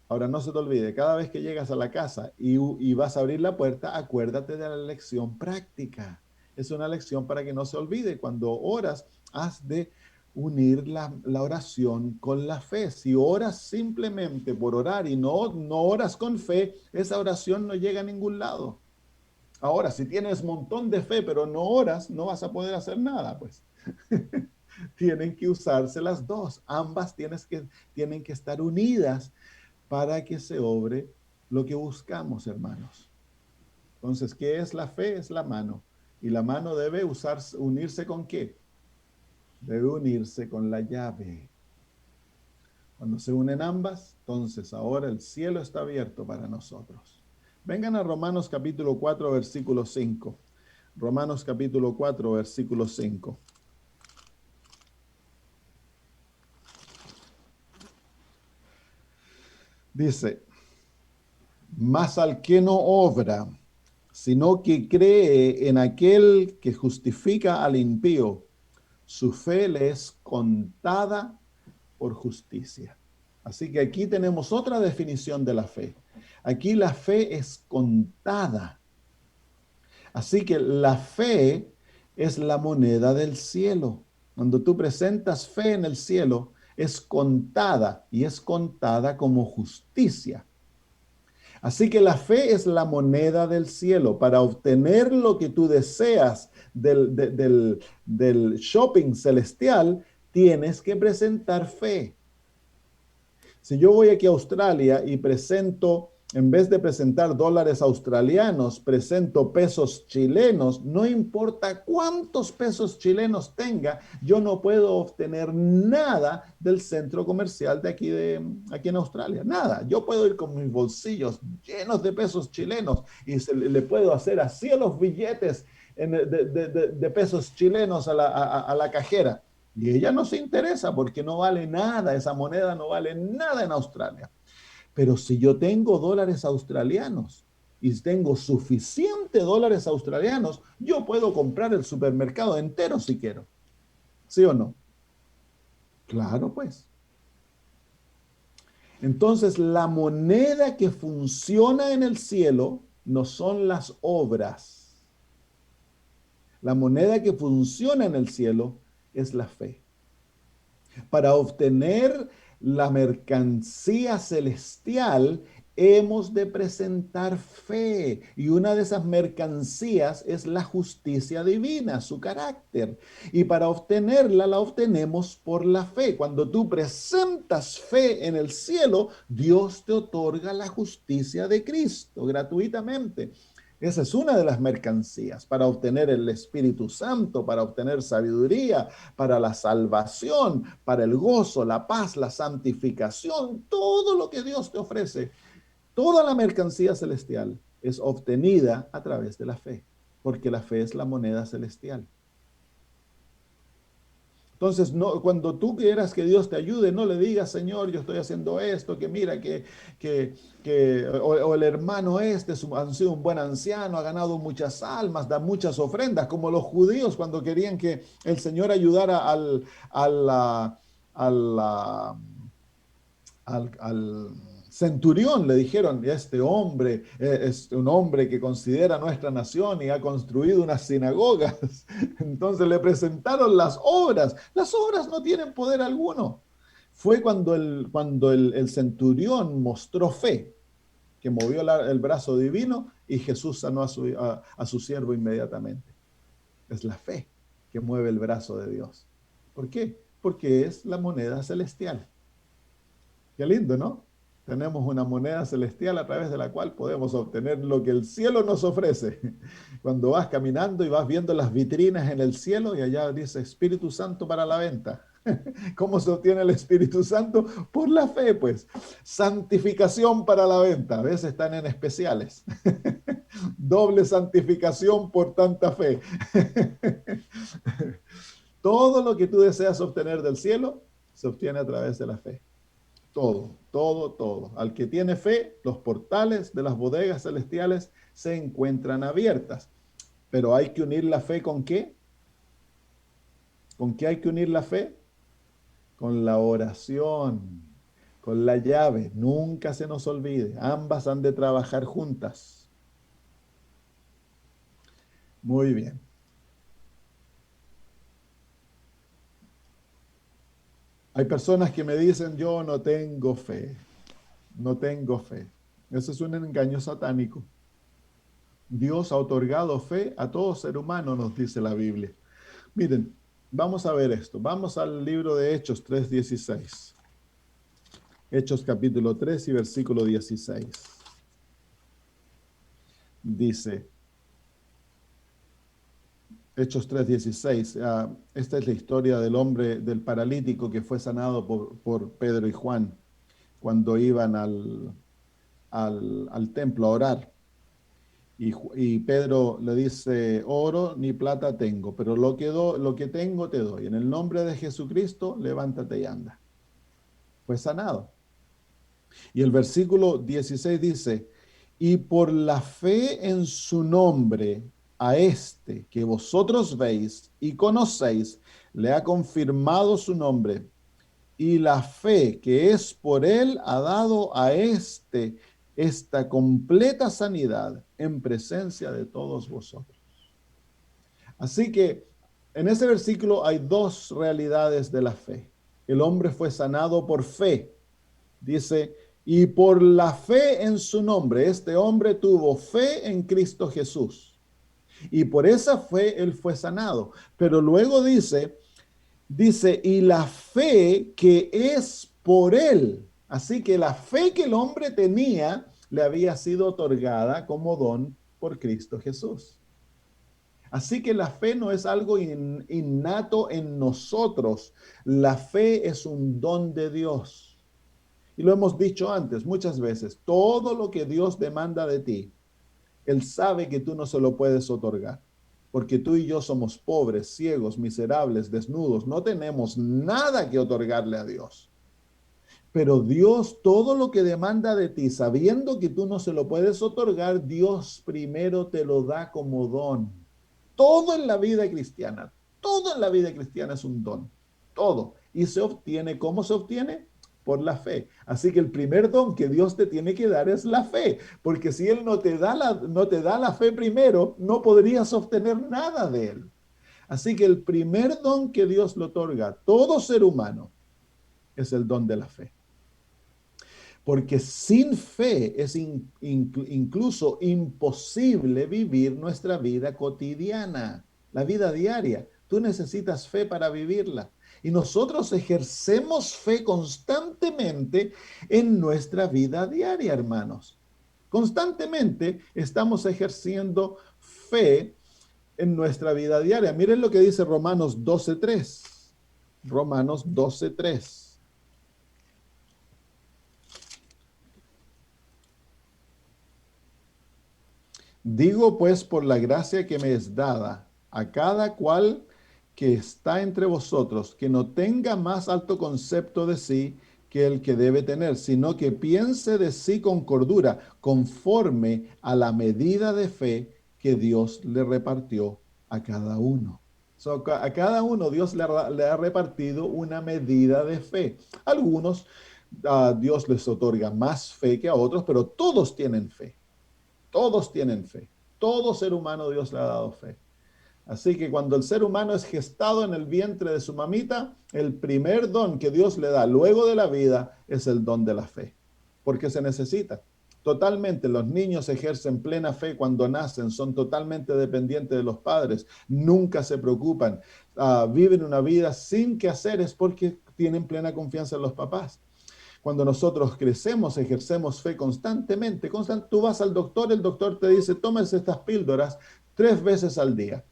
Ahora no se te olvide, cada vez que llegas a la casa y vas a abrir la puerta, acuérdate de la lección práctica. Es una lección para que no se olvide. Cuando oras, has de unir la oración con la fe. Si oras simplemente por orar y no oras con fe, esa oración no llega a ningún lado. Ahora, si tienes un montón de fe, pero no oras, no vas a poder hacer nada, pues. Tienen que usarse las dos. Ambas tienen que estar unidas para que se obre lo que buscamos, hermanos. Entonces, ¿qué es la fe? Es la mano. Y la mano debe unirse ¿con qué? Debe unirse con la llave. Cuando se unen ambas, entonces ahora el cielo está abierto para nosotros. Vengan a Romanos capítulo 4, versículo 5. Romanos capítulo 4, versículo 5. Dice, mas al que no obra, sino que cree en aquel que justifica al impío, su fe le es contada por justicia. Así que aquí tenemos otra definición de la fe. Aquí la fe es contada. Así que la fe es la moneda del cielo. Cuando tú presentas fe en el cielo, es contada y es contada como justicia. Así que la fe es la moneda del cielo. Para obtener lo que tú deseas del shopping celestial, tienes que presentar fe. Si yo voy aquí a Australia y presento En vez de presentar dólares australianos, presento pesos chilenos. No importa cuántos pesos chilenos tenga, yo no puedo obtener nada del centro comercial aquí en Australia. Nada. Yo puedo ir con mis bolsillos llenos de pesos chilenos y le puedo hacer así a los billetes de pesos chilenos a la cajera. Y ella no se interesa porque no vale nada, esa moneda no vale nada en Australia. Pero si yo tengo dólares australianos y tengo suficiente dólares australianos, yo puedo comprar el supermercado entero si quiero. ¿Sí o no? Claro, pues. Entonces, la moneda que funciona en el cielo no son las obras. La moneda que funciona en el cielo es la fe. Para obtener la mercancía celestial, hemos de presentar fe. Y una de esas mercancías es la justicia divina, su carácter. Y para obtenerla, la obtenemos por la fe. Cuando tú presentas fe en el cielo, Dios te otorga la justicia de Cristo gratuitamente. Esa es una de las mercancías para obtener el Espíritu Santo, para obtener sabiduría, para la salvación, para el gozo, la paz, la santificación, todo lo que Dios te ofrece. Toda la mercancía celestial es obtenida a través de la fe, porque la fe es la moneda celestial. Entonces, no, cuando tú quieras que Dios te ayude, no le digas, Señor, yo estoy haciendo esto, que mira, o el hermano este ha sido un buen anciano, ha ganado muchas almas, da muchas ofrendas, como los judíos cuando querían que el Señor ayudara al, al centurión, le dijeron, este hombre es un hombre que considera nuestra nación y ha construido unas sinagogas. Entonces le presentaron las obras. Las obras no tienen poder alguno. Fue cuando el centurión mostró fe, que movió el brazo divino y Jesús sanó a su siervo inmediatamente. Es la fe que mueve el brazo de Dios. ¿Por qué? Porque es la moneda celestial. Qué lindo, ¿no? Tenemos una moneda celestial a través de la cual podemos obtener lo que el cielo nos ofrece. Cuando vas caminando y vas viendo las vitrinas en el cielo y allá dice Espíritu Santo para la venta. ¿Cómo se obtiene el Espíritu Santo? Por la fe, pues. Santificación para la venta. A veces están en especiales. Doble santificación por tanta fe. Todo lo que tú deseas obtener del cielo se obtiene a través de la fe. Todo, todo, todo. Al que tiene fe, los portales de las bodegas celestiales se encuentran abiertas. Pero hay que unir la fe ¿con qué? ¿Con qué hay que unir la fe? Con la oración, con la llave. Nunca se nos olvide. Ambas han de trabajar juntas. Muy bien. Hay personas que me dicen, yo no tengo fe. No tengo fe. Eso es un engaño satánico. Dios ha otorgado fe a todo ser humano, nos dice la Biblia. Miren, vamos a ver esto. Vamos al libro de Hechos 3:16. Hechos capítulo 3 y versículo 16. Dice, Hechos 3:16, esta es la historia del hombre, del paralítico que fue sanado por Pedro y Juan cuando iban al templo a orar. Y Pedro le dice, oro ni plata tengo, pero lo que tengo te doy. En el nombre de Jesucristo, levántate y anda. Fue sanado. Y el versículo 16 dice, y por la fe en su nombre, a este que vosotros veis y conocéis, le ha confirmado su nombre. Y la fe que es por él ha dado a esta completa sanidad en presencia de todos vosotros. Así que en ese versículo hay dos realidades de la fe. El hombre fue sanado por fe. Dice, y por la fe en su nombre, este hombre tuvo fe en Cristo Jesús. Y por esa fe él fue sanado. Pero luego dice, y la fe que es por él. Así que la fe que el hombre tenía le había sido otorgada como don por Cristo Jesús. Así que la fe no es algo innato en nosotros. La fe es un don de Dios. Y lo hemos dicho antes muchas veces. Todo lo que Dios demanda de ti, Él sabe que tú no se lo puedes otorgar. Porque tú y yo somos pobres, ciegos, miserables, desnudos. No tenemos nada que otorgarle a Dios. Pero Dios, todo lo que demanda de ti, sabiendo que tú no se lo puedes otorgar, Dios primero te lo da como don. Todo en la vida cristiana, todo en la vida cristiana es un don. Todo. Y se obtiene, ¿cómo se obtiene? Por la fe. Así que el primer don que Dios te tiene que dar es la fe. Porque si Él no te da la fe primero, no podrías obtener nada de Él. Así que el primer don que Dios le otorga a todo ser humano es el don de la fe. Porque sin fe es incluso imposible vivir nuestra vida cotidiana, la vida diaria. Tú necesitas fe para vivirla. Y nosotros ejercemos fe constantemente en nuestra vida diaria, hermanos. Constantemente estamos ejerciendo fe en nuestra vida diaria. Miren lo que dice Romanos 12:3. Romanos 12:3. Digo pues por la gracia que me es dada a cada cual que está entre vosotros, que no tenga más alto concepto de sí que el que debe tener, sino que piense de sí con cordura, conforme a la medida de fe que Dios le repartió a cada uno. A cada uno Dios le ha repartido una medida de fe. Algunos Dios les otorga más fe que a otros, pero todos tienen fe. Todos tienen fe. Todo ser humano Dios le ha dado fe. Así que cuando el ser humano es gestado en el vientre de su mamita, el primer don que Dios le da luego de la vida es el don de la fe. Porque se necesita. Totalmente, los niños ejercen plena fe cuando nacen, son totalmente dependientes de los padres, nunca se preocupan, viven una vida sin que hacer, es porque tienen plena confianza en los papás. Cuando nosotros crecemos, ejercemos fe constantemente. Tú vas al doctor, el doctor te dice, tomes estas píldoras 3 veces al día.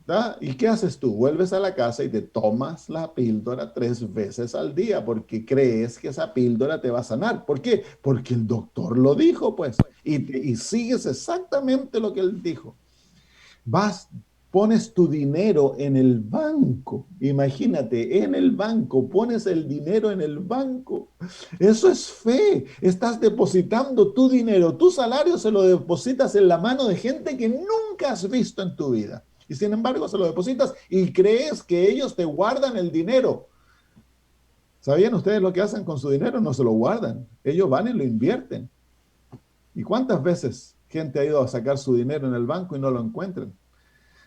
¿Da? ¿Y qué haces tú? Vuelves a la casa y te tomas la píldora 3 veces al día porque crees que esa píldora te va a sanar. ¿Por qué? Porque el doctor lo dijo, pues. Y sigues exactamente lo que él dijo. Pones tu dinero en el banco. Imagínate, en el banco, pones el dinero en el banco. Eso es fe. Estás depositando tu dinero, tu salario se lo depositas en la mano de gente que nunca has visto en tu vida. Y sin embargo, se lo depositas y crees que ellos te guardan el dinero. ¿Sabían ustedes lo que hacen con su dinero? No se lo guardan. Ellos van y lo invierten. ¿Y cuántas veces gente ha ido a sacar su dinero en el banco y no lo encuentran?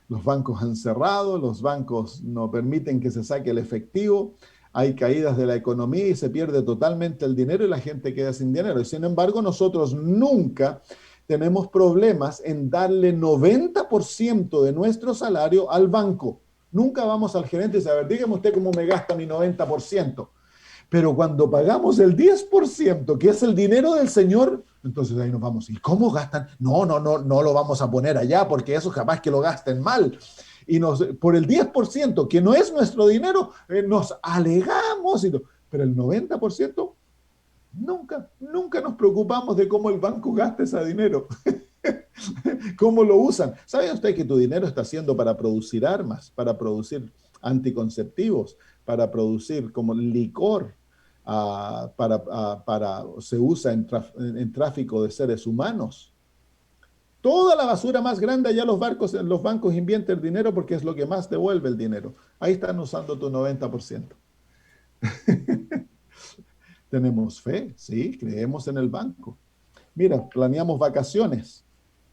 Los bancos han cerrado, los bancos no permiten que se saque el efectivo, hay caídas de la economía y se pierde totalmente el dinero y la gente queda sin dinero. Y sin embargo, nosotros nunca tenemos problemas en darle 90% de nuestro salario al banco. Nunca vamos al gerente y dice, a ver, dígame usted cómo me gasta mi 90%. Pero cuando pagamos el 10%, que es el dinero del Señor, entonces ahí nos vamos. ¿Y cómo gastan? No lo vamos a poner allá porque eso jamás que lo gasten mal. Y por el 10%, que no es nuestro dinero, nos alegamos. Pero el 90%, nunca nos preocupamos de cómo el banco gasta ese dinero. ¿Cómo lo usan? ¿Sabe usted que tu dinero está siendo para producir armas, para producir anticonceptivos, para producir como licor? Se usa en tráfico de seres humanos. Toda la basura más grande, allá los bancos invierten el dinero porque es lo que más devuelve el dinero. Ahí están usando tu 90%. Tenemos fe, sí, creemos en el banco. Mira, planeamos vacaciones.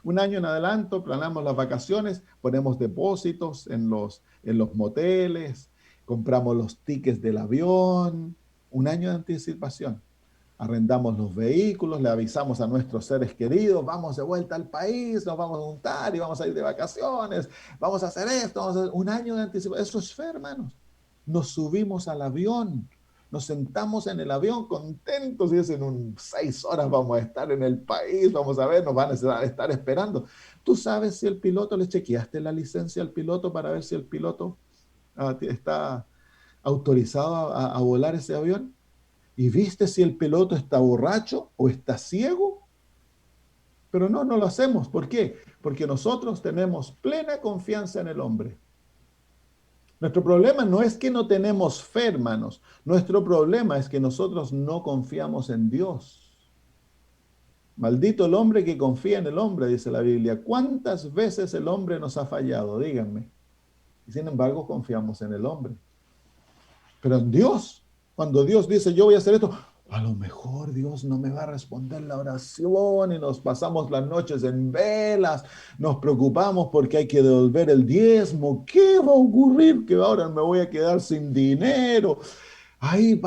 Un año en adelanto, planeamos las vacaciones, ponemos depósitos en los moteles, compramos los tickets del avión, un año de anticipación. Arrendamos los vehículos, le avisamos a nuestros seres queridos, vamos de vuelta al país, nos vamos a juntar y vamos a ir de vacaciones, vamos a hacer esto, un año de anticipación. Eso es fe, hermanos. Nos subimos al avión, Nos sentamos en el avión contentos y dicen, en 6 horas vamos a estar en el país, vamos a ver, nos van a estar esperando. ¿Tú sabes si el piloto, le chequeaste la licencia al piloto para ver si el piloto está autorizado a volar ese avión? ¿Y viste si el piloto está borracho o está ciego? Pero no, no lo hacemos. ¿Por qué? Porque nosotros tenemos plena confianza en el hombre. Nuestro problema no es que no tenemos fe, hermanos. Nuestro problema es que nosotros no confiamos en Dios. Maldito el hombre que confía en el hombre, dice la Biblia. ¿Cuántas veces el hombre nos ha fallado? Díganme. Y sin embargo confiamos en el hombre. Pero en Dios, cuando Dios dice, yo voy a hacer esto, a lo mejor Dios no me va a responder la oración y nos pasamos las noches en velas, nos preocupamos porque hay que devolver el diezmo. ¿Qué va a ocurrir? Que ahora me voy a quedar sin dinero. Ahí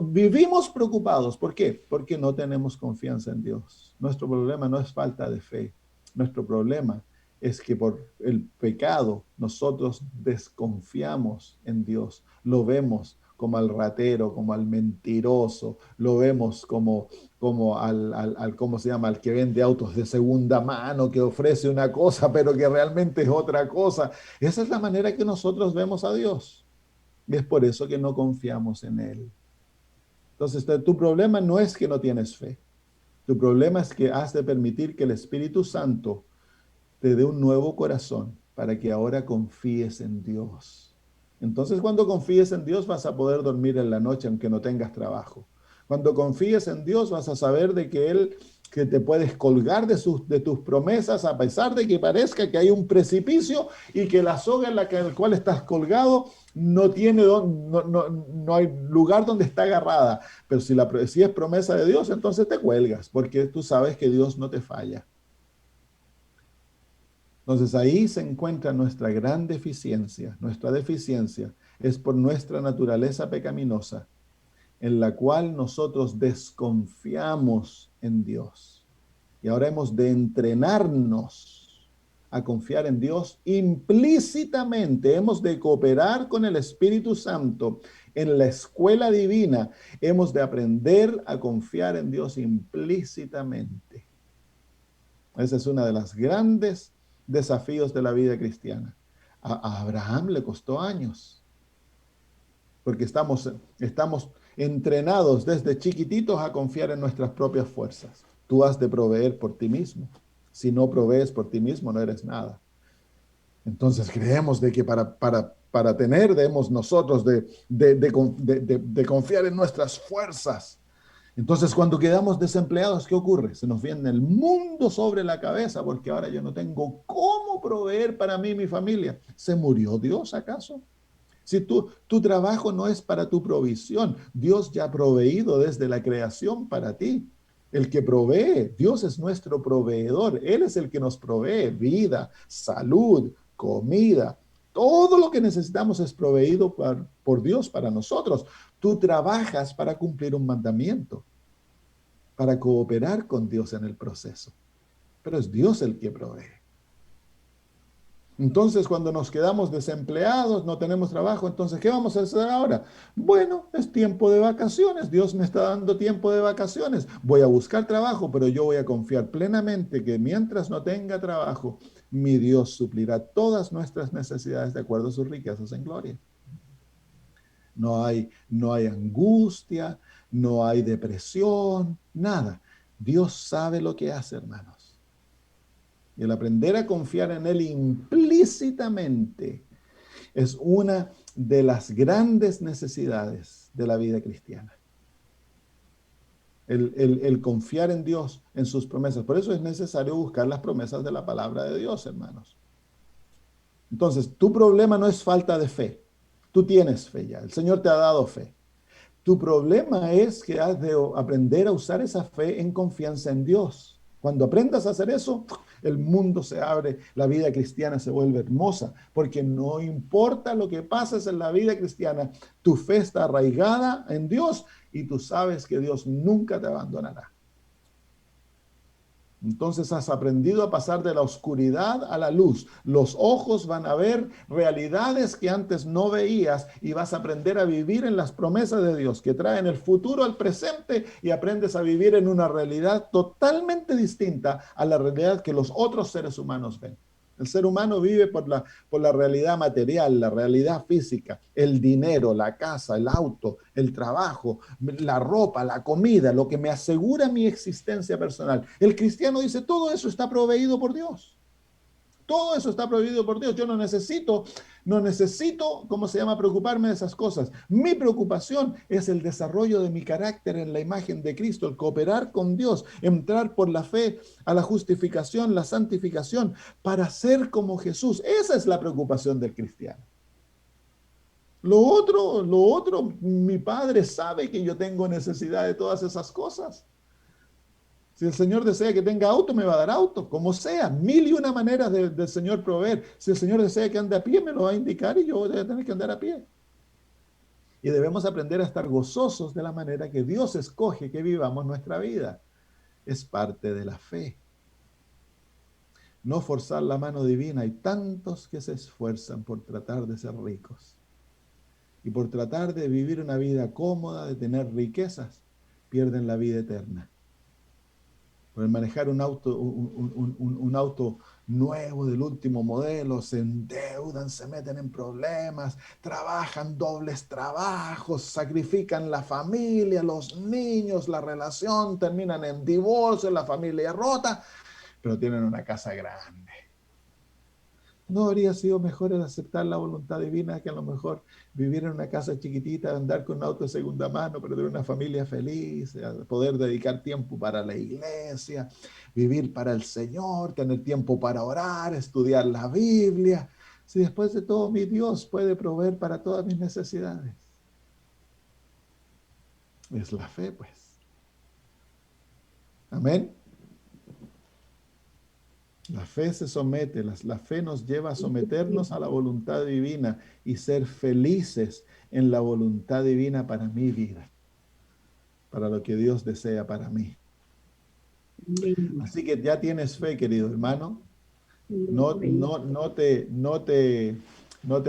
vivimos preocupados. ¿Por qué? Porque no tenemos confianza en Dios. Nuestro problema no es falta de fe. Nuestro problema es que por el pecado nosotros desconfiamos en Dios. Lo vemos como al ratero, como al mentiroso, lo vemos como ¿cómo se llama? Al que vende autos de segunda mano, que ofrece una cosa, pero que realmente es otra cosa. Esa es la manera que nosotros vemos a Dios. Y es por eso que no confiamos en Él. Entonces, tu problema no es que no tienes fe. Tu problema es que has de permitir que el Espíritu Santo te dé un nuevo corazón para que ahora confíes en Dios. Entonces, cuando confíes en Dios, vas a poder dormir en la noche aunque no tengas trabajo. Cuando confíes en Dios, vas a saber de que Él, que te puedes colgar de tus promesas, a pesar de que parezca que hay un precipicio y que la soga en la cual estás colgado no hay lugar donde está agarrada. Pero si es promesa de Dios, entonces te cuelgas, porque tú sabes que Dios no te falla. Entonces ahí se encuentra nuestra gran deficiencia. Nuestra deficiencia es por nuestra naturaleza pecaminosa, en la cual nosotros desconfiamos en Dios. Y ahora hemos de entrenarnos a confiar en Dios implícitamente. Hemos de cooperar con el Espíritu Santo en la escuela divina. Hemos de aprender a confiar en Dios implícitamente. Esa es una de las grandes desafíos de la vida cristiana. A Abraham le costó años, porque estamos entrenados desde chiquititos a confiar en nuestras propias fuerzas. Tú has de proveer por ti mismo. Si no provees por ti mismo, no eres nada. Entonces creemos de que para tener, debemos nosotros de confiar en nuestras fuerzas. Entonces, cuando quedamos desempleados, ¿qué ocurre? Se nos viene el mundo sobre la cabeza porque ahora yo no tengo cómo proveer para mí y mi familia. ¿Se murió Dios acaso? Si tu trabajo no es para tu provisión, Dios ya ha proveído desde la creación para ti. El que provee, Dios es nuestro proveedor. Él es el que nos provee vida, salud, comida. Todo lo que necesitamos es proveído por Dios para nosotros. Tú trabajas para cumplir un mandamiento, para cooperar con Dios en el proceso. Pero es Dios el que provee. Entonces, cuando nos quedamos desempleados, no tenemos trabajo, entonces, ¿qué vamos a hacer ahora? Bueno, es tiempo de vacaciones. Dios me está dando tiempo de vacaciones. Voy a buscar trabajo, pero yo voy a confiar plenamente que mientras no tenga trabajo, mi Dios suplirá todas nuestras necesidades de acuerdo a sus riquezas en gloria. No hay angustia, no hay depresión, nada. Dios sabe lo que hace, hermanos. Y el aprender a confiar en Él implícitamente es una de las grandes necesidades de la vida cristiana. El confiar en Dios, en sus promesas. Por eso es necesario buscar las promesas de la palabra de Dios, hermanos. Entonces, tu problema no es falta de fe. Tú tienes fe ya. El Señor te ha dado fe. Tu problema es que has de aprender a usar esa fe en confianza en Dios. Cuando aprendas a hacer eso, el mundo se abre, la vida cristiana se vuelve hermosa, porque no importa lo que pases en la vida cristiana, tu fe está arraigada en Dios y tú sabes que Dios nunca te abandonará. Entonces has aprendido a pasar de la oscuridad a la luz. Los ojos van a ver realidades que antes no veías y vas a aprender a vivir en las promesas de Dios que traen el futuro al presente y aprendes a vivir en una realidad totalmente distinta a la realidad que los otros seres humanos ven. El ser humano vive por la realidad material, la realidad física, el dinero, la casa, el auto, el trabajo, la ropa, la comida, lo que me asegura mi existencia personal. El cristiano dice, todo eso está proveído por Dios. Todo eso está prohibido por Dios. Yo no necesito, ¿cómo se llama?, preocuparme de esas cosas. Mi preocupación es el desarrollo de mi carácter en la imagen de Cristo, el cooperar con Dios, entrar por la fe a la justificación, la santificación, para ser como Jesús. Esa es la preocupación del cristiano. Lo otro, mi Padre sabe que yo tengo necesidad de todas esas cosas. Si el Señor desea que tenga auto, me va a dar auto, como sea. Mil y una maneras del Señor proveer. Si el Señor desea que ande a pie, me lo va a indicar y yo voy a tener que andar a pie. Y debemos aprender a estar gozosos de la manera que Dios escoge que vivamos nuestra vida. Es parte de la fe. No forzar la mano divina. Hay tantos que se esfuerzan por tratar de ser ricos. Y por tratar de vivir una vida cómoda, de tener riquezas, pierden la vida eterna. Por manejar un auto nuevo del último modelo, se endeudan, se meten en problemas, trabajan dobles trabajos, sacrifican la familia, los niños, la relación, terminan en divorcio, la familia rota, pero tienen una casa grande. ¿No habría sido mejor el aceptar la voluntad divina que a lo mejor vivir en una casa chiquitita, andar con un auto de segunda mano, pero tener una familia feliz, poder dedicar tiempo para la iglesia, vivir para el Señor, tener tiempo para orar, estudiar la Biblia? Si después de todo mi Dios puede proveer para todas mis necesidades. Es la fe, pues. Amén. La fe se somete, la fe nos lleva a someternos a la voluntad divina y ser felices en la voluntad divina para mi vida, para lo que Dios desea para mí. Así que ya tienes fe, querido hermano. No te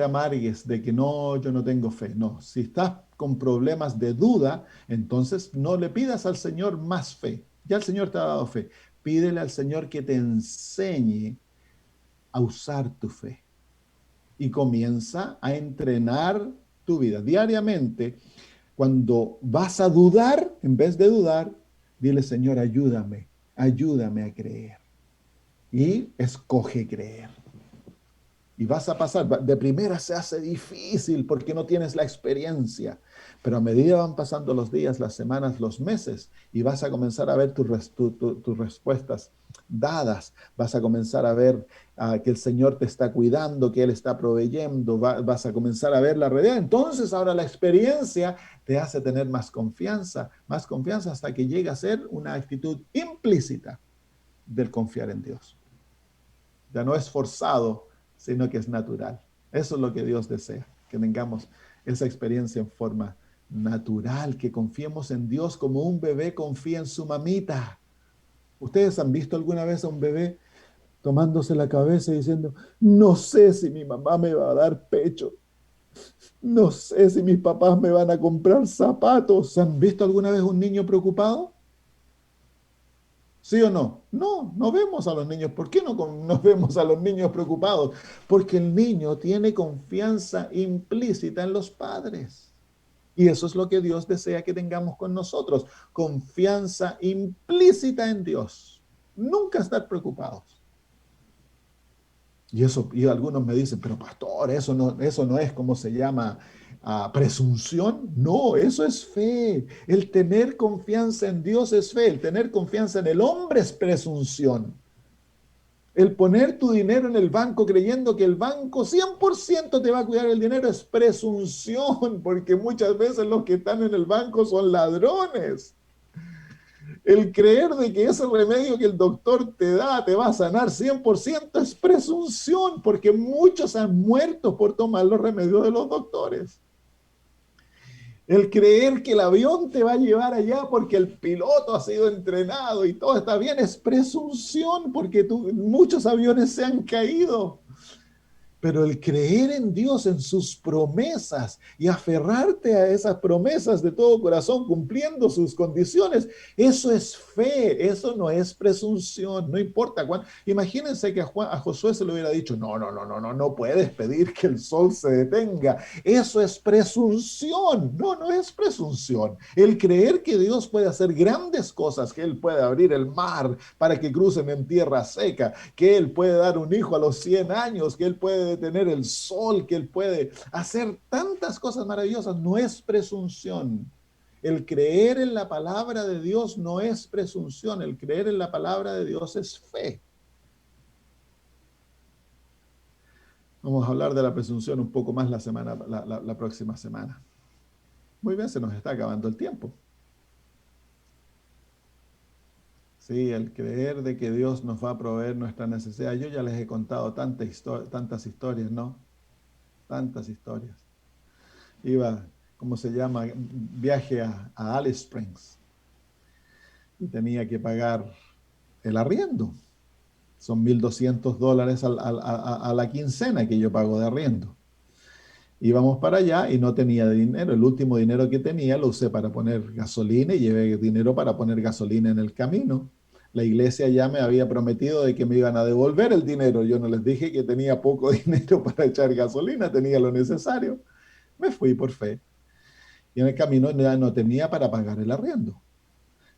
amargues de que no, yo no tengo fe. No, si estás con problemas de duda, entonces no le pidas al Señor más fe. Ya el Señor te ha dado fe. Pídele al Señor que te enseñe a usar tu fe. Y comienza a entrenar tu vida diariamente. Cuando vas a dudar, en vez de dudar, dile, Señor, ayúdame a creer. Y escoge creer. Y vas a pasar, de primera se hace difícil porque no tienes la experiencia, pero a medida van pasando los días, las semanas, los meses, y vas a comenzar a ver tus respuestas dadas, vas a comenzar a ver que el Señor te está cuidando, que Él está proveyendo, vas a comenzar a ver la realidad. Entonces ahora la experiencia te hace tener más confianza hasta que llega a ser una actitud implícita del confiar en Dios. Ya no es forzado, sino que es natural. Eso es lo que Dios desea, que tengamos esa experiencia en forma natural, que confiemos en Dios como un bebé confía en su mamita. ¿Ustedes han visto alguna vez a un bebé tomándose la cabeza y diciendo, no sé si mi mamá me va a dar pecho, no sé si mis papás me van a comprar zapatos? ¿Han visto alguna vez un niño preocupado? ¿Sí o no? No, no vemos a los niños. ¿Por qué no vemos a los niños preocupados? Porque el niño tiene confianza implícita en los padres. Y eso es lo que Dios desea que tengamos con nosotros. Confianza implícita en Dios. Nunca estar preocupados. Y algunos me dicen, pero pastor, eso no es como se llama presunción. No, eso es fe. El tener confianza en Dios es fe. El tener confianza en el hombre es presunción. El poner tu dinero en el banco creyendo que el banco 100% te va a cuidar el dinero es presunción, porque muchas veces los que están en el banco son ladrones. El creer de que ese remedio que el doctor te da te va a sanar 100% es presunción, porque muchos han muerto por tomar los remedios de los doctores. El creer que el avión te va a llevar allá porque el piloto ha sido entrenado y todo está bien es presunción porque muchos aviones se han caído. Pero el creer en Dios, en sus promesas y aferrarte a esas promesas de todo corazón, cumpliendo sus condiciones, eso es fe, eso no es presunción, no importa cuánto. Imagínense que a Josué se le hubiera dicho, no, no, no, no, no, no puedes pedir que el sol se detenga. Eso es presunción, no, no es presunción. El creer que Dios puede hacer grandes cosas, que Él puede abrir el mar para que crucen en tierra seca, que Él puede dar un hijo a los 100 años, que Él puede detener el sol, que Él puede hacer tantas cosas maravillosas, no es presunción. El creer en la palabra de Dios no es presunción, el creer en la palabra de Dios es fe. Vamos a hablar de la presunción un poco más la próxima semana. Muy bien, se nos está acabando el tiempo. Sí, el creer de que Dios nos va a proveer nuestra necesidad. Yo ya les he contado tantas historias, ¿no? Tantas historias. Iba, ¿cómo se llama? Viaje a Alice Springs y tenía que pagar el arriendo. Son $1,200 a la quincena que yo pago de arriendo. Íbamos para allá y no tenía dinero. El último dinero que tenía lo usé para poner gasolina y llevé dinero para poner gasolina en el camino. La iglesia ya me había prometido de que me iban a devolver el dinero. Yo no les dije que tenía poco dinero para echar gasolina, tenía lo necesario. Me fui por fe. Y en el camino ya no tenía para pagar el arriendo.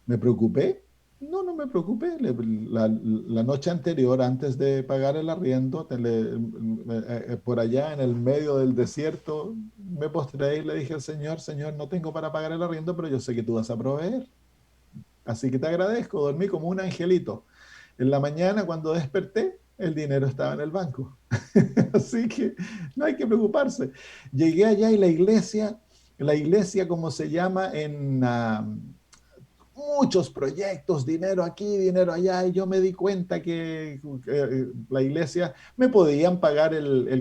¿Me preocupé? No, no me preocupé. La noche anterior, antes de pagar el arriendo, por allá en el medio del desierto, me postré y le dije al Señor, Señor, no tengo para pagar el arriendo, pero yo sé que tú vas a proveer. Así que te agradezco, dormí como un angelito. En la mañana, cuando desperté, el dinero estaba en el banco. Así que no hay que preocuparse. Llegué allá y la iglesia, como se llama, en muchos proyectos, dinero aquí, dinero allá, y yo me di cuenta que la iglesia me podían pagar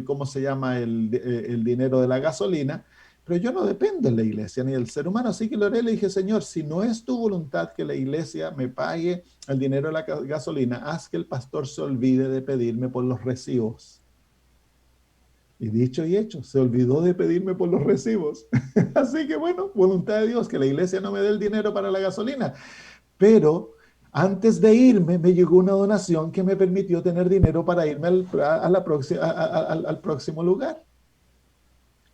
¿cómo se llama? El dinero de la gasolina, pero yo no dependo de la iglesia ni del ser humano, así que le oré, le dije, Señor, si no es tu voluntad que la iglesia me pague el dinero de la gasolina, haz que el pastor se olvide de pedirme por los recibos. Y dicho y hecho, se olvidó de pedirme por los recibos. Así que bueno, voluntad de Dios, que la iglesia no me dé el dinero para la gasolina. Pero antes de irme me llegó una donación que me permitió tener dinero para irme al próximo lugar.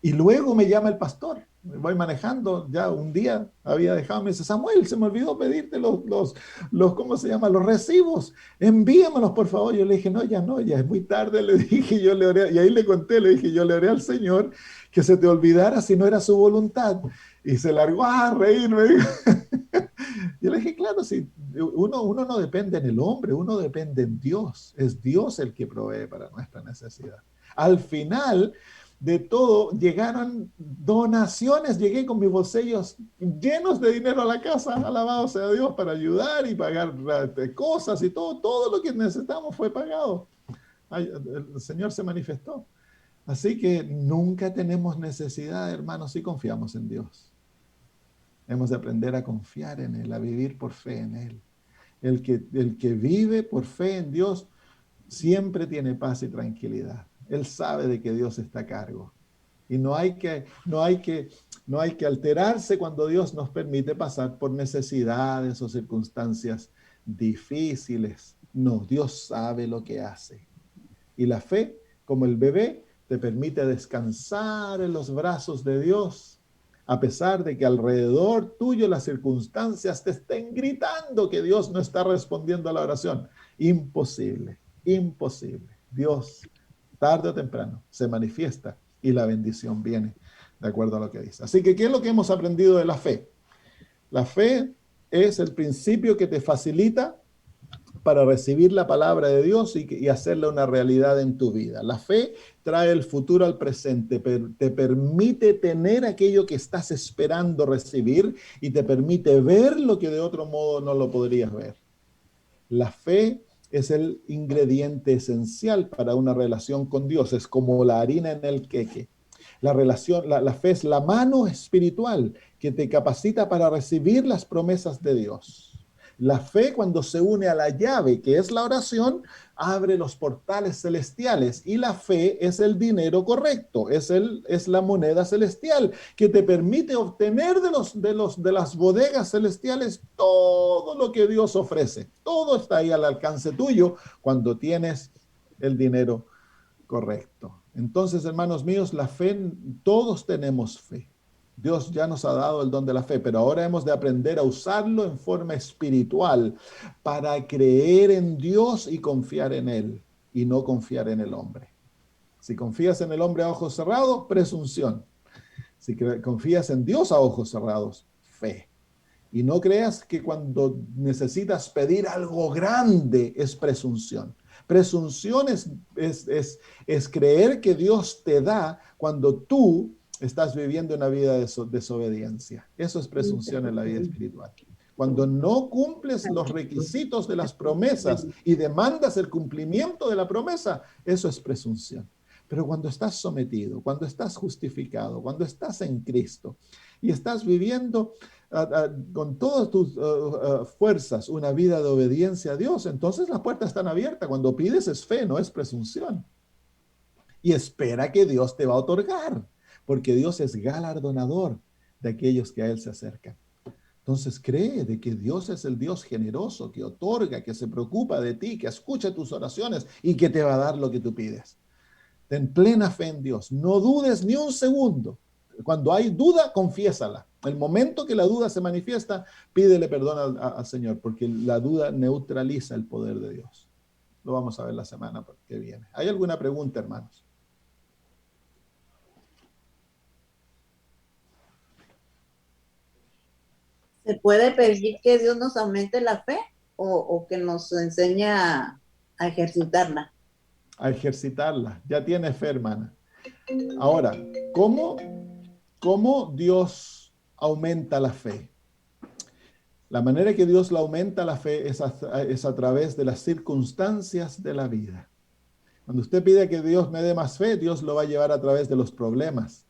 Y luego me llama el pastor, voy manejando, ya un día había dejado, me dice, Samuel, se me olvidó pedirte ¿cómo se llama? Los recibos, envíamelos por favor. Yo le dije, no, ya es muy tarde, le dije, yo le oré, y ahí le conté, le dije, yo le oré al Señor que se te olvidara si no era su voluntad. Y se largó a reírme. Yo le dije, claro, si uno no depende en el hombre, uno depende en Dios. Es Dios el que provee para nuestra necesidad. Al final de todo, llegaron donaciones, llegué con mis bolsillos llenos de dinero a la casa, alabado sea Dios, para ayudar y pagar cosas y todo lo que necesitamos fue pagado. El Señor se manifestó. Así que nunca tenemos necesidad, hermanos, si confiamos en Dios. Hemos de aprender a confiar en Él, a vivir por fe en Él. El que vive por fe en Dios siempre tiene paz y tranquilidad. Él sabe de que Dios está a cargo. Y no hay que alterarse cuando Dios nos permite pasar por necesidades o circunstancias difíciles. No, Dios sabe lo que hace. Y la fe, como el bebé, te permite descansar en los brazos de Dios, a pesar de que alrededor tuyo las circunstancias te estén gritando que Dios no está respondiendo a la oración. Imposible, imposible. Dios, tarde o temprano, se manifiesta y la bendición viene de acuerdo a lo que dice. Así que, ¿qué es lo que hemos aprendido de la fe? La fe es el principio que te facilita para recibir la palabra de Dios y hacerla una realidad en tu vida. La fe trae el futuro al presente, te permite tener aquello que estás esperando recibir y te permite ver lo que de otro modo no lo podrías ver. La fe es el ingrediente esencial para una relación con Dios, es como la harina en el queque. La fe es la mano espiritual que te capacita para recibir las promesas de Dios. La fe, cuando se une a la llave, que es la oración, abre los portales celestiales, y la fe es el dinero correcto, es la moneda celestial que te permite obtener de las bodegas celestiales todo lo que Dios ofrece. Todo está ahí al alcance tuyo cuando tienes el dinero correcto. Entonces, hermanos míos, la fe, todos tenemos fe. Dios ya nos ha dado el don de la fe, pero ahora hemos de aprender a usarlo en forma espiritual para creer en Dios y confiar en Él, y no confiar en el hombre. Si confías en el hombre a ojos cerrados, presunción. Si confías en Dios a ojos cerrados, fe. Y no creas que cuando necesitas pedir algo grande es presunción. Presunción es creer que Dios te da cuando tú estás viviendo una vida de desobediencia. Eso es presunción en la vida espiritual. Cuando no cumples los requisitos de las promesas y demandas el cumplimiento de la promesa, eso es presunción. Pero cuando estás sometido, cuando estás justificado, cuando estás en Cristo y estás viviendo con todas tus fuerzas una vida de obediencia a Dios, entonces las puertas están abiertas. Cuando pides es fe, no es presunción. Y espera que Dios te va a otorgar, porque Dios es galardonador de aquellos que a Él se acercan. Entonces cree de que Dios es el Dios generoso, que otorga, que se preocupa de ti, que escucha tus oraciones y que te va a dar lo que tú pides. Ten plena fe en Dios. No dudes ni un segundo. Cuando hay duda, confiésala. El momento que la duda se manifiesta, pídele perdón al Señor, porque la duda neutraliza el poder de Dios. Lo vamos a ver la semana que viene. ¿Hay alguna pregunta, hermanos? ¿Se puede pedir que Dios nos aumente la fe o que nos enseñe a ejercitarla? A ejercitarla. Ya tiene fe, hermana. Ahora, ¿cómo Dios aumenta la fe? La manera que Dios la aumenta la fe es a través de las circunstancias de la vida. Cuando usted pide que Dios me dé más fe, Dios lo va a llevar a través de los problemas,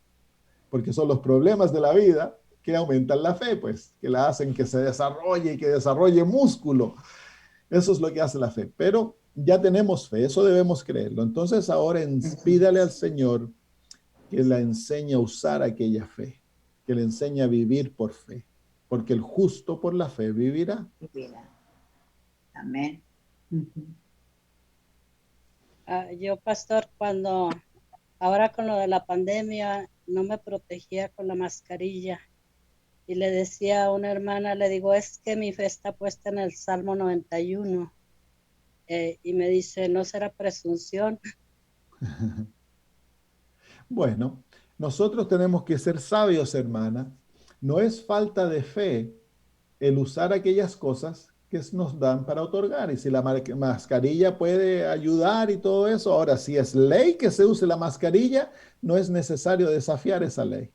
porque son los problemas de la vida que aumentan la fe, pues, que la hacen que se desarrolle y que desarrolle músculo. Eso es lo que hace la fe. Pero ya tenemos fe, eso debemos creerlo. Entonces ahora pídale al Señor que la enseñe a usar aquella fe, que le enseñe a vivir por fe, porque el justo por la fe vivirá. Amén. Yo, pastor, ahora con lo de la pandemia, no me protegía con la mascarilla. Y le decía a una hermana, le digo, es que mi fe está puesta en el Salmo 91. Y me dice, ¿no será presunción? Bueno, nosotros tenemos que ser sabios, hermana. No es falta de fe el usar aquellas cosas que nos dan para otorgar. Y si la mascarilla puede ayudar y todo eso, ahora si es ley que se use la mascarilla, no es necesario desafiar esa ley.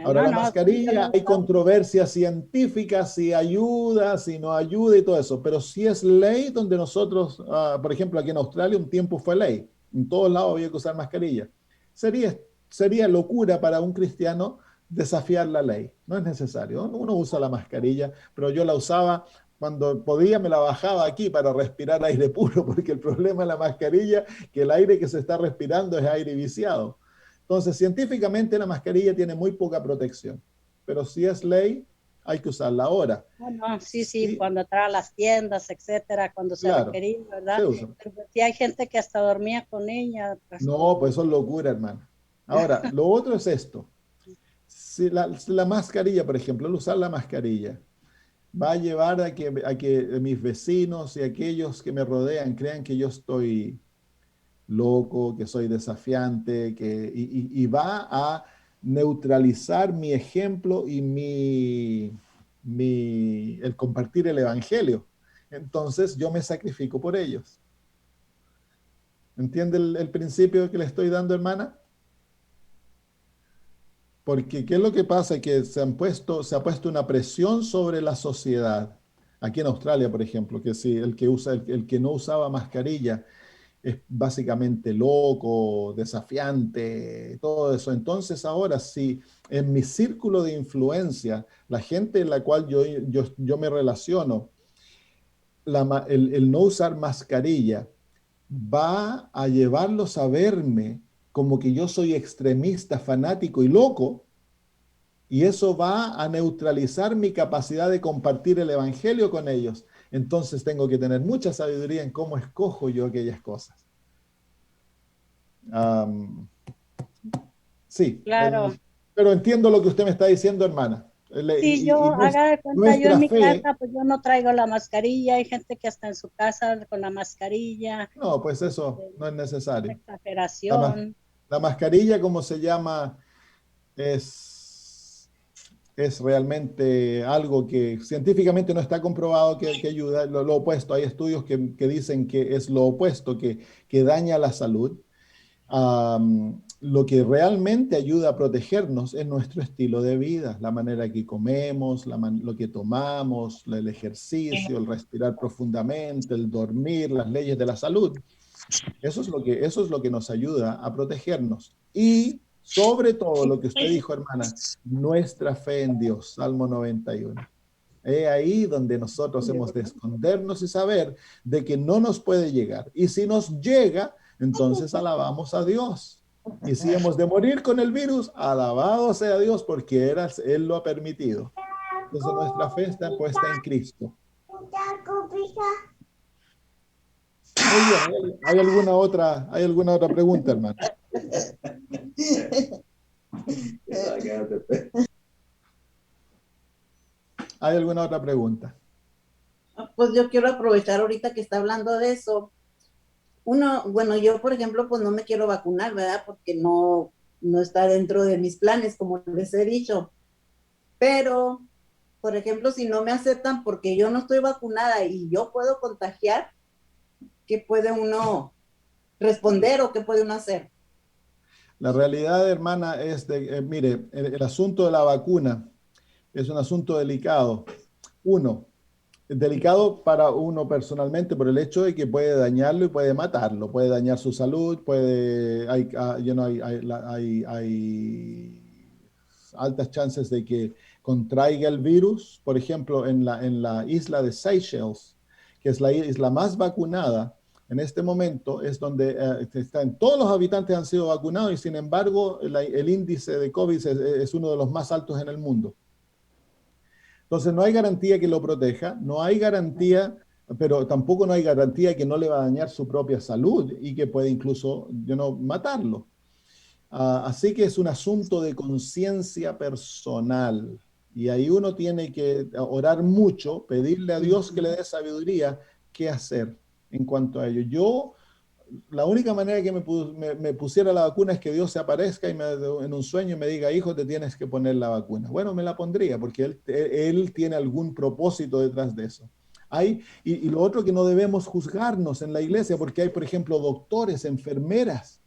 Ahora, la mascarilla, hay controversias científicas, si ayuda, si no ayuda y todo eso, pero si es ley donde nosotros, por ejemplo, aquí en Australia un tiempo fue ley, en todos lados había que usar mascarilla. Sería locura para un cristiano desafiar la ley, no es necesario. Uno usa la mascarilla, pero yo la usaba cuando podía, me la bajaba aquí para respirar aire puro, porque el problema de la mascarilla, que el aire que se está respirando es aire viciado. Entonces, científicamente la mascarilla tiene muy poca protección, pero si es ley, hay que usarla ahora. No, sí, cuando entraba a las tiendas, etcétera, cuando se requería, ¿verdad? Se usa. Pero sí hay gente que hasta dormía con ella. No, pues eso es locura, hermano. Ahora, lo otro es esto. Si la mascarilla, por ejemplo, el usar la mascarilla va a llevar a que mis vecinos y aquellos que me rodean crean que yo estoy loco, que soy desafiante, y va a neutralizar mi ejemplo y el compartir el evangelio. Entonces yo me sacrifico por ellos. ¿Entiende el principio que le estoy dando, hermana? Porque ¿qué es lo que pasa? Que se ha puesto una presión sobre la sociedad. Aquí en Australia, por ejemplo, que si el que no usaba mascarilla, es básicamente loco, desafiante, todo eso. Entonces ahora si en mi círculo de influencia, la gente en la cual yo me relaciono, el no usar mascarilla va a llevarlos a verme como que yo soy extremista, fanático y loco, y eso va a neutralizar mi capacidad de compartir el evangelio con ellos. Entonces tengo que tener mucha sabiduría en cómo escojo yo aquellas cosas. Um, sí, Claro. pero entiendo lo que usted me está diciendo, hermana. Si yo haga de cuenta, yo Nuestra en mi fe, casa, pues yo no traigo la mascarilla, hay gente que está en su casa con la mascarilla, no, pues eso no es una necesario. La, mas- exageración. la mascarilla, como se llama, es, es realmente algo que científicamente no está comprobado que ayuda. Lo opuesto, hay estudios que dicen que es lo opuesto, que daña la salud. Lo que realmente ayuda a protegernos es nuestro estilo de vida, la manera que comemos, lo que tomamos, el ejercicio, el respirar profundamente, el dormir, las leyes de la salud. Eso es lo que nos ayuda a protegernos. Y sobre todo lo que usted dijo, hermana, nuestra fe en Dios, Salmo 91. Es ahí donde nosotros hemos de escondernos y saber de que no nos puede llegar. Y si nos llega, entonces alabamos a Dios. Y si hemos de morir con el virus, alabado sea Dios porque Él lo ha permitido. Entonces nuestra fe está puesta en Cristo. Muy bien, ¿hay alguna otra pregunta, hermano? ¿Hay alguna otra pregunta? Pues yo quiero aprovechar ahorita que está hablando de eso. Bueno, yo por ejemplo, pues no me quiero vacunar, ¿verdad? Porque no está dentro de mis planes, como les he dicho. Pero, por ejemplo, si no me aceptan porque yo no estoy vacunada y yo puedo contagiar, ¿qué puede uno responder o qué puede uno hacer? La realidad, hermana, es mire, el asunto de la vacuna es un asunto delicado. Uno, delicado para uno personalmente por el hecho de que puede dañarlo y puede matarlo, puede dañar su salud, hay altas chances de que contraiga el virus. Por ejemplo, en la isla de Seychelles, que es la isla más vacunada, en este momento es donde todos los habitantes han sido vacunados y sin embargo el índice de COVID es uno de los más altos en el mundo. Entonces no hay garantía que lo proteja, no hay garantía, pero tampoco no hay garantía que no le va a dañar su propia salud y que puede incluso matarlo. Así que es un asunto de conciencia personal. Y ahí uno tiene que orar mucho, pedirle a Dios que le dé sabiduría qué hacer en cuanto a ello. La única manera que me pusiera la vacuna es que Dios se aparezca en un sueño y me diga, hijo, te tienes que poner la vacuna. Bueno, me la pondría porque él tiene algún propósito detrás de eso. Y lo otro que no debemos juzgarnos en la iglesia, porque hay, por ejemplo, doctores, enfermeras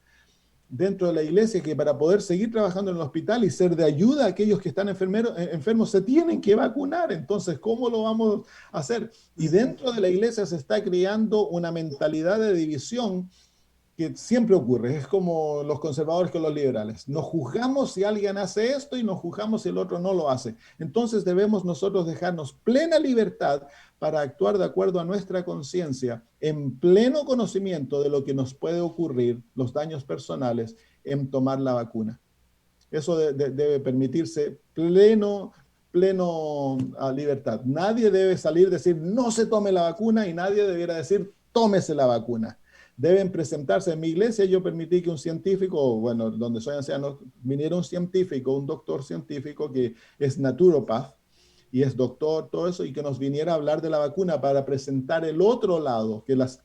dentro de la iglesia que para poder seguir trabajando en el hospital y ser de ayuda a aquellos que están enfermos se tienen que vacunar. Entonces, ¿cómo lo vamos a hacer? Y dentro de la iglesia se está creando una mentalidad de división que siempre ocurre, es como los conservadores con los liberales. Nos juzgamos si alguien hace esto y nos juzgamos si el otro no lo hace. Entonces debemos nosotros dejarnos plena libertad para actuar de acuerdo a nuestra conciencia, en pleno conocimiento de lo que nos puede ocurrir, los daños personales, en tomar la vacuna. Eso debe permitirse pleno libertad. Nadie debe salir a decir no se tome la vacuna y nadie debiera decir tómese la vacuna. Deben presentarse. En mi iglesia yo permití que un científico, bueno, donde soy anciano, viniera un científico, un doctor científico que es naturopath y es doctor, todo eso, y que nos viniera a hablar de la vacuna para presentar el otro lado que los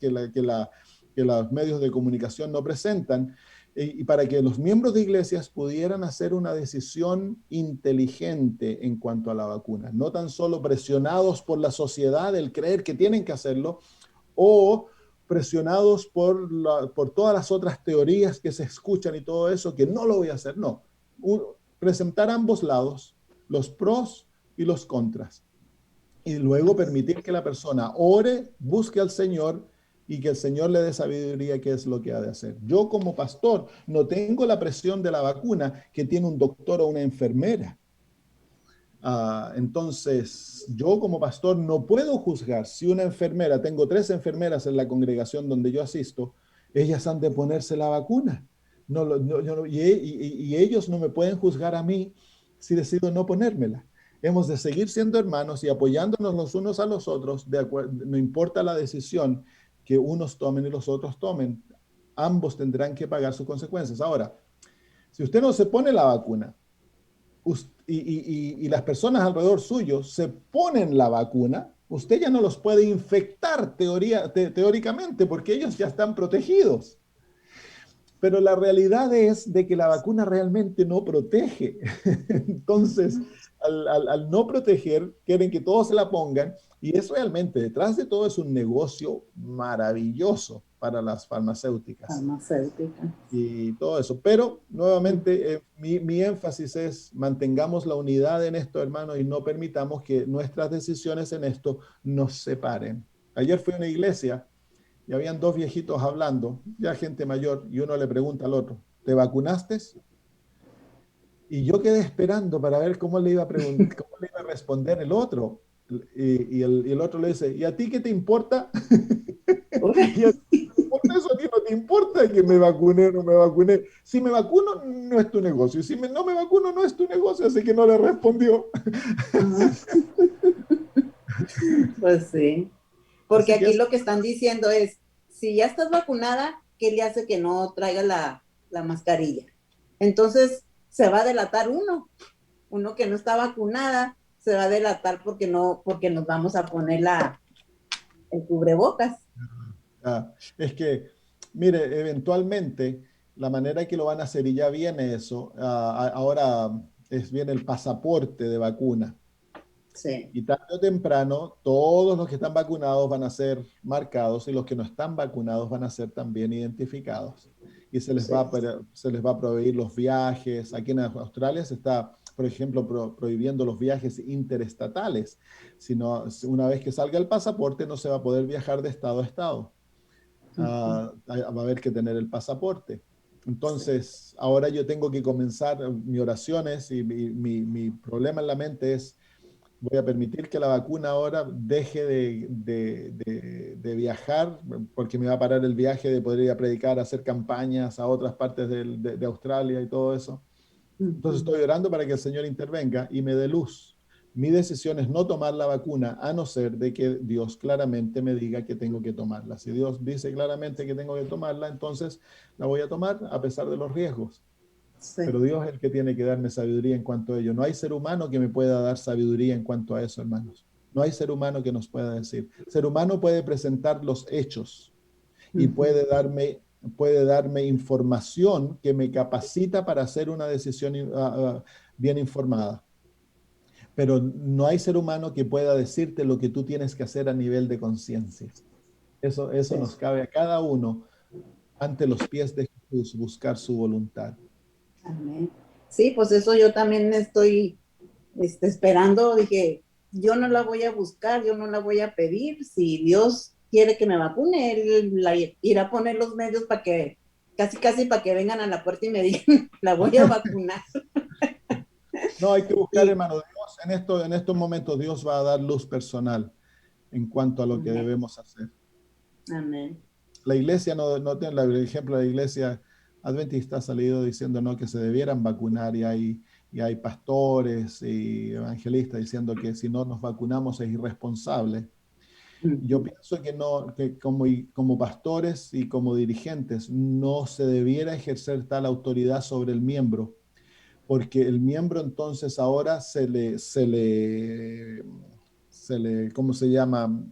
medios de comunicación no presentan, y para que los miembros de iglesias pudieran hacer una decisión inteligente en cuanto a la vacuna, no tan solo presionados por la sociedad, el creer que tienen que hacerlo, o presionados por todas las otras teorías que se escuchan y todo eso, que no lo voy a hacer. No, presentar ambos lados, los pros y los contras, y luego permitir que la persona ore, busque al Señor y que el Señor le dé sabiduría qué es lo que ha de hacer. Yo como pastor no tengo la presión de la vacuna que tiene un doctor o una enfermera. Entonces, yo como pastor no puedo juzgar si una enfermera, tengo 3 enfermeras en la congregación donde yo asisto, ellas han de ponerse la vacuna. Y ellos no me pueden juzgar a mí si decido no ponérmela. Hemos de seguir siendo hermanos y apoyándonos los unos a los otros, no importa la decisión que unos tomen y los otros tomen, ambos tendrán que pagar sus consecuencias. Ahora, si usted no se pone la vacuna, y las personas alrededor suyo se ponen la vacuna, usted ya no los puede infectar teóricamente porque ellos ya están protegidos. Pero la realidad es de que la vacuna realmente no protege. Entonces, al no proteger, quieren que todos se la pongan y es realmente, detrás de todo es un negocio maravilloso para las farmacéuticas. Y todo eso. Pero, nuevamente, mi énfasis es mantengamos la unidad en esto, hermanos, y no permitamos que nuestras decisiones en esto nos separen. Ayer fui a una iglesia y habían 2 viejitos hablando, ya gente mayor, y uno le pregunta al otro, ¿te vacunaste? Y yo quedé esperando para ver cómo le iba a preguntar, cómo le iba a responder el otro. Y el otro le dice, ¿y a ti qué te importa? Por eso a ti no te importa que me vacuné o no me vacuné. Si me vacuno, no es tu negocio. Y si no me vacuno, no es tu negocio. Así que no le respondió. Pues sí. Porque Así que aquí lo que están diciendo es, si ya estás vacunada, ¿qué le hace que no traiga la mascarilla? Entonces se va a delatar uno que no está vacunada, se va a delatar porque nos vamos a poner el cubrebocas. es que, mire, eventualmente la manera que lo van a hacer, y ya viene eso, ahora viene el pasaporte de vacuna. Sí. Y tarde o temprano, todos los que están vacunados van a ser marcados y los que no están vacunados van a ser también identificados. Y se les va a prohibir los viajes. Aquí en Australia se está, por ejemplo, prohibiendo los viajes interestatales. Una vez que salga el pasaporte, no se va a poder viajar de estado a estado. Va a haber que tener el pasaporte. Entonces, ahora yo tengo que comenzar mis oraciones y mi problema en la mente es, voy a permitir que la vacuna ahora deje de viajar, porque me va a parar el viaje de poder ir a predicar, hacer campañas a otras partes de Australia y todo eso. Entonces estoy orando para que el Señor intervenga y me dé luz. Mi decisión es no tomar la vacuna, a no ser de que Dios claramente me diga que tengo que tomarla. Si Dios dice claramente que tengo que tomarla, entonces la voy a tomar a pesar de los riesgos. Sí. Pero Dios es el que tiene que darme sabiduría en cuanto a ello. No hay ser humano que me pueda dar sabiduría en cuanto a eso, hermanos. No hay ser humano que nos pueda decir. El ser humano puede presentar los hechos y puede darme información que me capacita para hacer una decisión bien informada. Pero no hay ser humano que pueda decirte lo que tú tienes que hacer a nivel de conciencia. Eso sí. Nos cabe a cada uno ante los pies de Jesús buscar su voluntad. Amén. Sí, pues eso yo también estoy esperando. Dije, yo no la voy a buscar, yo no la voy a pedir. Si Dios quiere que me vacune, Él irá a poner los medios para que, casi para que vengan a la puerta y me digan, la voy a vacunar. No, hay que buscar, sí. Hermano, Dios en estos momentos Dios va a dar luz personal en cuanto a lo que debemos hacer. Amén. La iglesia no tiene, el ejemplo de la iglesia adventista ha salido diciendo no que se debieran vacunar y hay pastores y evangelistas diciendo que si no nos vacunamos es irresponsable. Yo pienso que no, que como pastores y como dirigentes no se debiera ejercer tal autoridad sobre el miembro, porque el miembro entonces ahora se le ¿cómo se llama?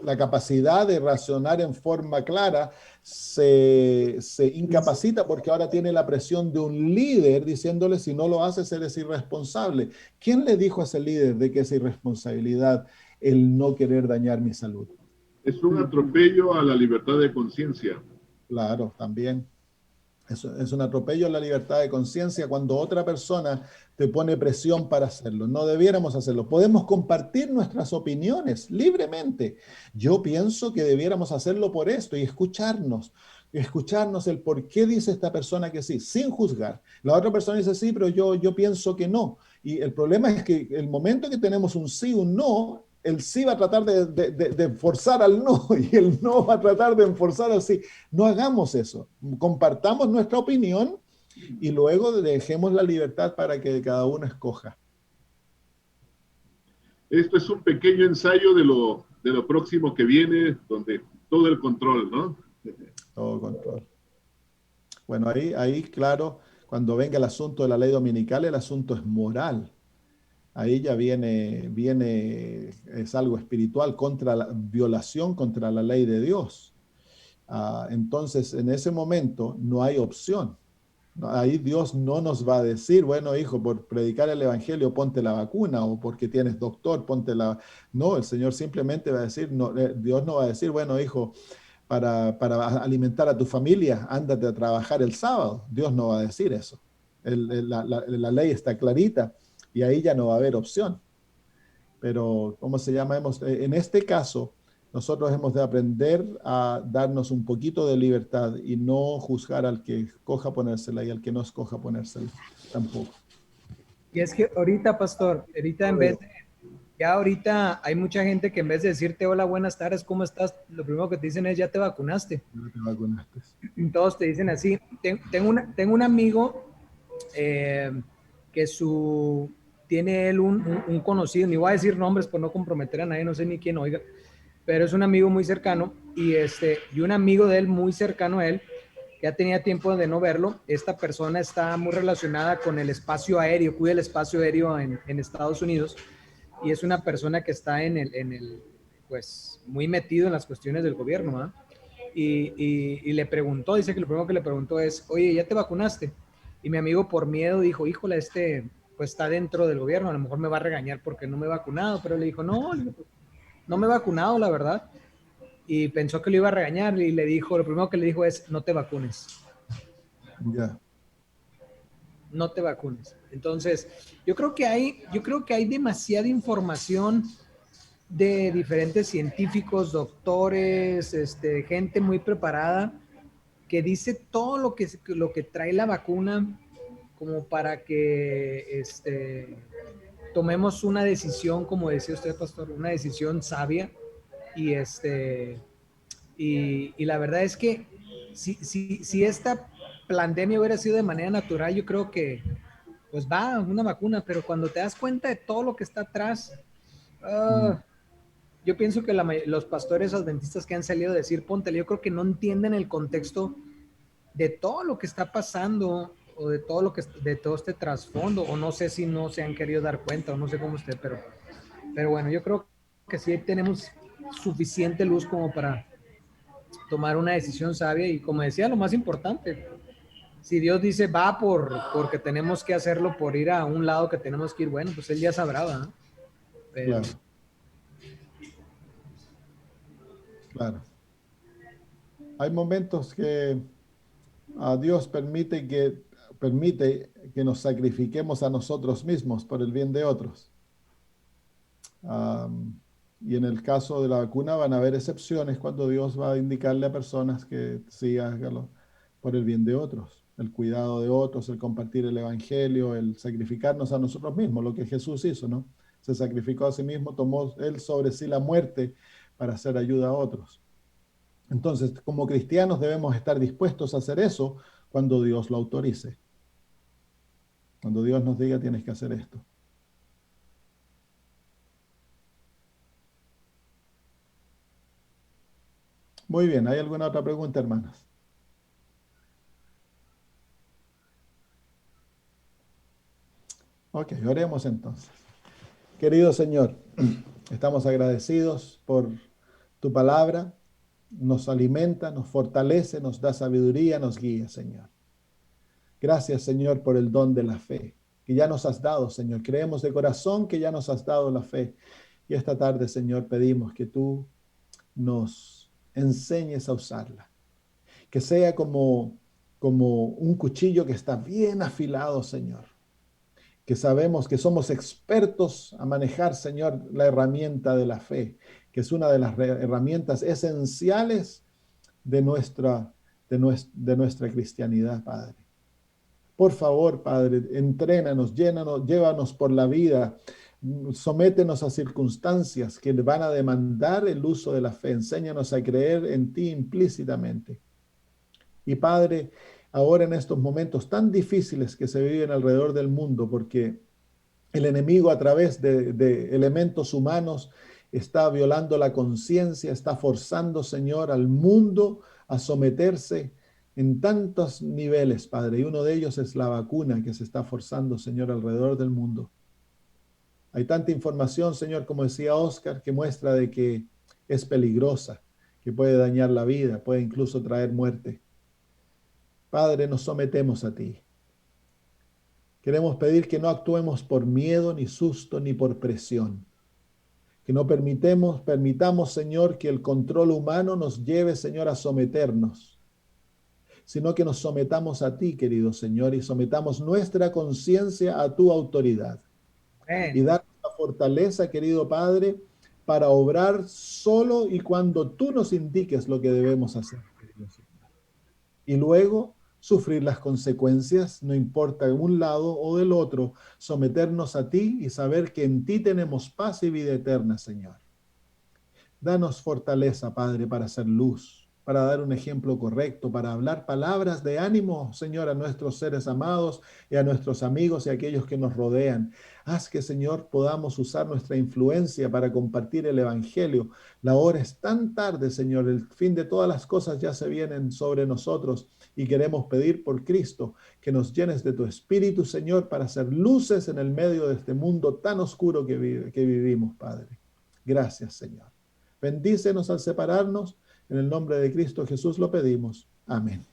La capacidad de razonar en forma clara se incapacita porque ahora tiene la presión de un líder diciéndole si no lo haces eres irresponsable. ¿Quién le dijo a ese líder de que es irresponsabilidad el no querer dañar mi salud? Es un atropello a la libertad de conciencia. Claro, también. Es un atropello a la libertad de conciencia cuando otra persona te pone presión para hacerlo. No debiéramos hacerlo. Podemos compartir nuestras opiniones libremente. Yo pienso que debiéramos hacerlo por esto y escucharnos el por qué dice esta persona que sí, sin juzgar. La otra persona dice sí, pero yo pienso que no. Y el problema es que el momento que tenemos un sí, un no, el sí va a tratar de forzar al no y el no va a tratar de enforzar al sí. No hagamos eso. Compartamos nuestra opinión y luego dejemos la libertad para que cada uno escoja. Esto es un pequeño ensayo de lo próximo que viene, donde todo el control, ¿no? Todo control. Bueno, ahí, claro, cuando venga el asunto de la ley dominical, el asunto es moral. Ahí ya es algo espiritual, violación contra la ley de Dios. Entonces, en ese momento no hay opción. Ahí Dios no nos va a decir, bueno, hijo, por predicar el evangelio ponte la vacuna, o porque tienes doctor, ponte la... No, el Señor simplemente va a decir, no, Dios no va a decir, bueno, hijo, para alimentar a tu familia, ándate a trabajar el sábado. Dios no va a decir eso. La ley está clarita y ahí ya no va a haber opción. Pero, ¿cómo se llama? En este caso, nosotros hemos de aprender a darnos un poquito de libertad y no juzgar al que escoja ponérsela y al que no escoja ponérsela tampoco. Y es que ahorita, pastor, ahorita hay mucha gente que en vez de decirte hola, buenas tardes, ¿cómo estás? Lo primero que te dicen es ya te vacunaste. Ya te vacunaste. Todos te dicen así. Tengo un amigo que tiene él un conocido, ni voy a decir nombres por no comprometer a nadie, no sé ni quién oiga, pero es un amigo muy cercano y un amigo de él muy cercano a él, ya tenía tiempo de no verlo. Esta persona está muy relacionada con el espacio aéreo, cuida el espacio aéreo en Estados Unidos, y es una persona que está pues muy metido en las cuestiones del gobierno, ¿eh? Y le preguntó, dice que lo primero que le preguntó es, oye, ¿ya te vacunaste? Y mi amigo por miedo dijo, híjole, pues está dentro del gobierno, a lo mejor me va a regañar porque no me he vacunado, pero le dijo, no me he vacunado, la verdad. Y pensó que lo iba a regañar y lo primero que le dijo es, no te vacunes. Ya. No te vacunes. Entonces, yo creo que hay demasiada información de diferentes científicos, doctores, gente muy preparada que dice todo lo que trae la vacuna como para que tomemos una decisión, como decía usted, pastor, una decisión sabia. Y y la verdad es que si esta pandemia hubiera sido de manera natural, yo creo que pues va una vacuna, pero cuando te das cuenta de todo lo que está atrás, yo pienso que los pastores adventistas que han salido a decir póntele, yo creo que no entienden el contexto de todo lo que está pasando o de todo este trasfondo, o no sé si no se han querido dar cuenta o no sé cómo usted, pero bueno, yo creo que sí tenemos suficiente luz como para tomar una decisión sabia y, como decía, lo más importante, si Dios dice va porque tenemos que hacerlo por ir a un lado que tenemos que ir, bueno, pues él ya sabrá, ¿verdad? Pero... Claro. Hay momentos que Dios permite que nos sacrifiquemos a nosotros mismos por el bien de otros. Y en el caso de la vacuna van a haber excepciones cuando Dios va a indicarle a personas que sí, hágalo por el bien de otros, el cuidado de otros, el compartir el evangelio, el sacrificarnos a nosotros mismos, lo que Jesús hizo, ¿no? Se sacrificó a sí mismo, tomó él sobre sí la muerte para hacer ayuda a otros. Entonces, como cristianos debemos estar dispuestos a hacer eso cuando Dios lo autorice. Cuando Dios nos diga tienes que hacer esto. Muy bien, ¿hay alguna otra pregunta, hermanos? Ok, oremos entonces. Querido Señor, estamos agradecidos por tu palabra. Nos alimenta, nos fortalece, nos da sabiduría, nos guía, Señor. Gracias, Señor, por el don de la fe que ya nos has dado, Señor. Creemos de corazón que ya nos has dado la fe. Y esta tarde, Señor, pedimos que tú nos enseñes a usarla. Que sea como como un cuchillo que está bien afilado, Señor. Que sabemos que somos expertos a manejar, Señor, la herramienta de la fe, que es una de las herramientas esenciales de nuestra cristianidad, Padre. Por favor, Padre, entrénanos, llénanos, llévanos por la vida, sométenos a circunstancias que van a demandar el uso de la fe. Enséñanos a creer en ti implícitamente. Y Padre, ahora en estos momentos tan difíciles que se viven alrededor del mundo, porque el enemigo a través de elementos humanos está violando la conciencia, está forzando, Señor, al mundo a someterse en tantos niveles, Padre. Y uno de ellos es la vacuna que se está forzando, Señor, alrededor del mundo. Hay tanta información, Señor, como decía Oscar, que muestra de que es peligrosa, que puede dañar la vida, puede incluso traer muerte. Padre, nos sometemos a ti. Queremos pedir que no actuemos por miedo, ni susto, ni por presión. Que no permitamos, Señor, que el control humano nos lleve, Señor, a someternos, sino que nos sometamos a ti, querido Señor, y sometamos nuestra conciencia a tu autoridad. Y darnos la fortaleza, querido Padre, para obrar solo y cuando tú nos indiques lo que debemos hacer, querido Señor. Y luego sufrir las consecuencias, no importa de un lado o del otro, someternos a ti y saber que en ti tenemos paz y vida eterna, Señor. Danos fortaleza, Padre, para hacer luz, para dar un ejemplo correcto, para hablar palabras de ánimo, Señor, a nuestros seres amados y a nuestros amigos y a aquellos que nos rodean. Haz que, Señor, podamos usar nuestra influencia para compartir el Evangelio. La hora es tan tarde, Señor, el fin de todas las cosas ya se vienen sobre nosotros y queremos pedir por Cristo que nos llenes de tu Espíritu, Señor, para hacer luces en el medio de este mundo tan oscuro que vivimos, Padre. Gracias, Señor. Bendícenos al separarnos. En el nombre de Cristo Jesús lo pedimos. Amén.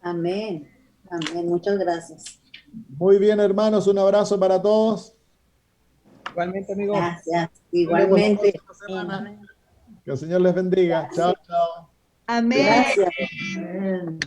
Amén. Amén. Muchas gracias. Muy bien, hermanos. Un abrazo para todos. Igualmente, amigo. Gracias. Igualmente. Que el Señor les bendiga. Chao, chao. Amén. Gracias. Amén.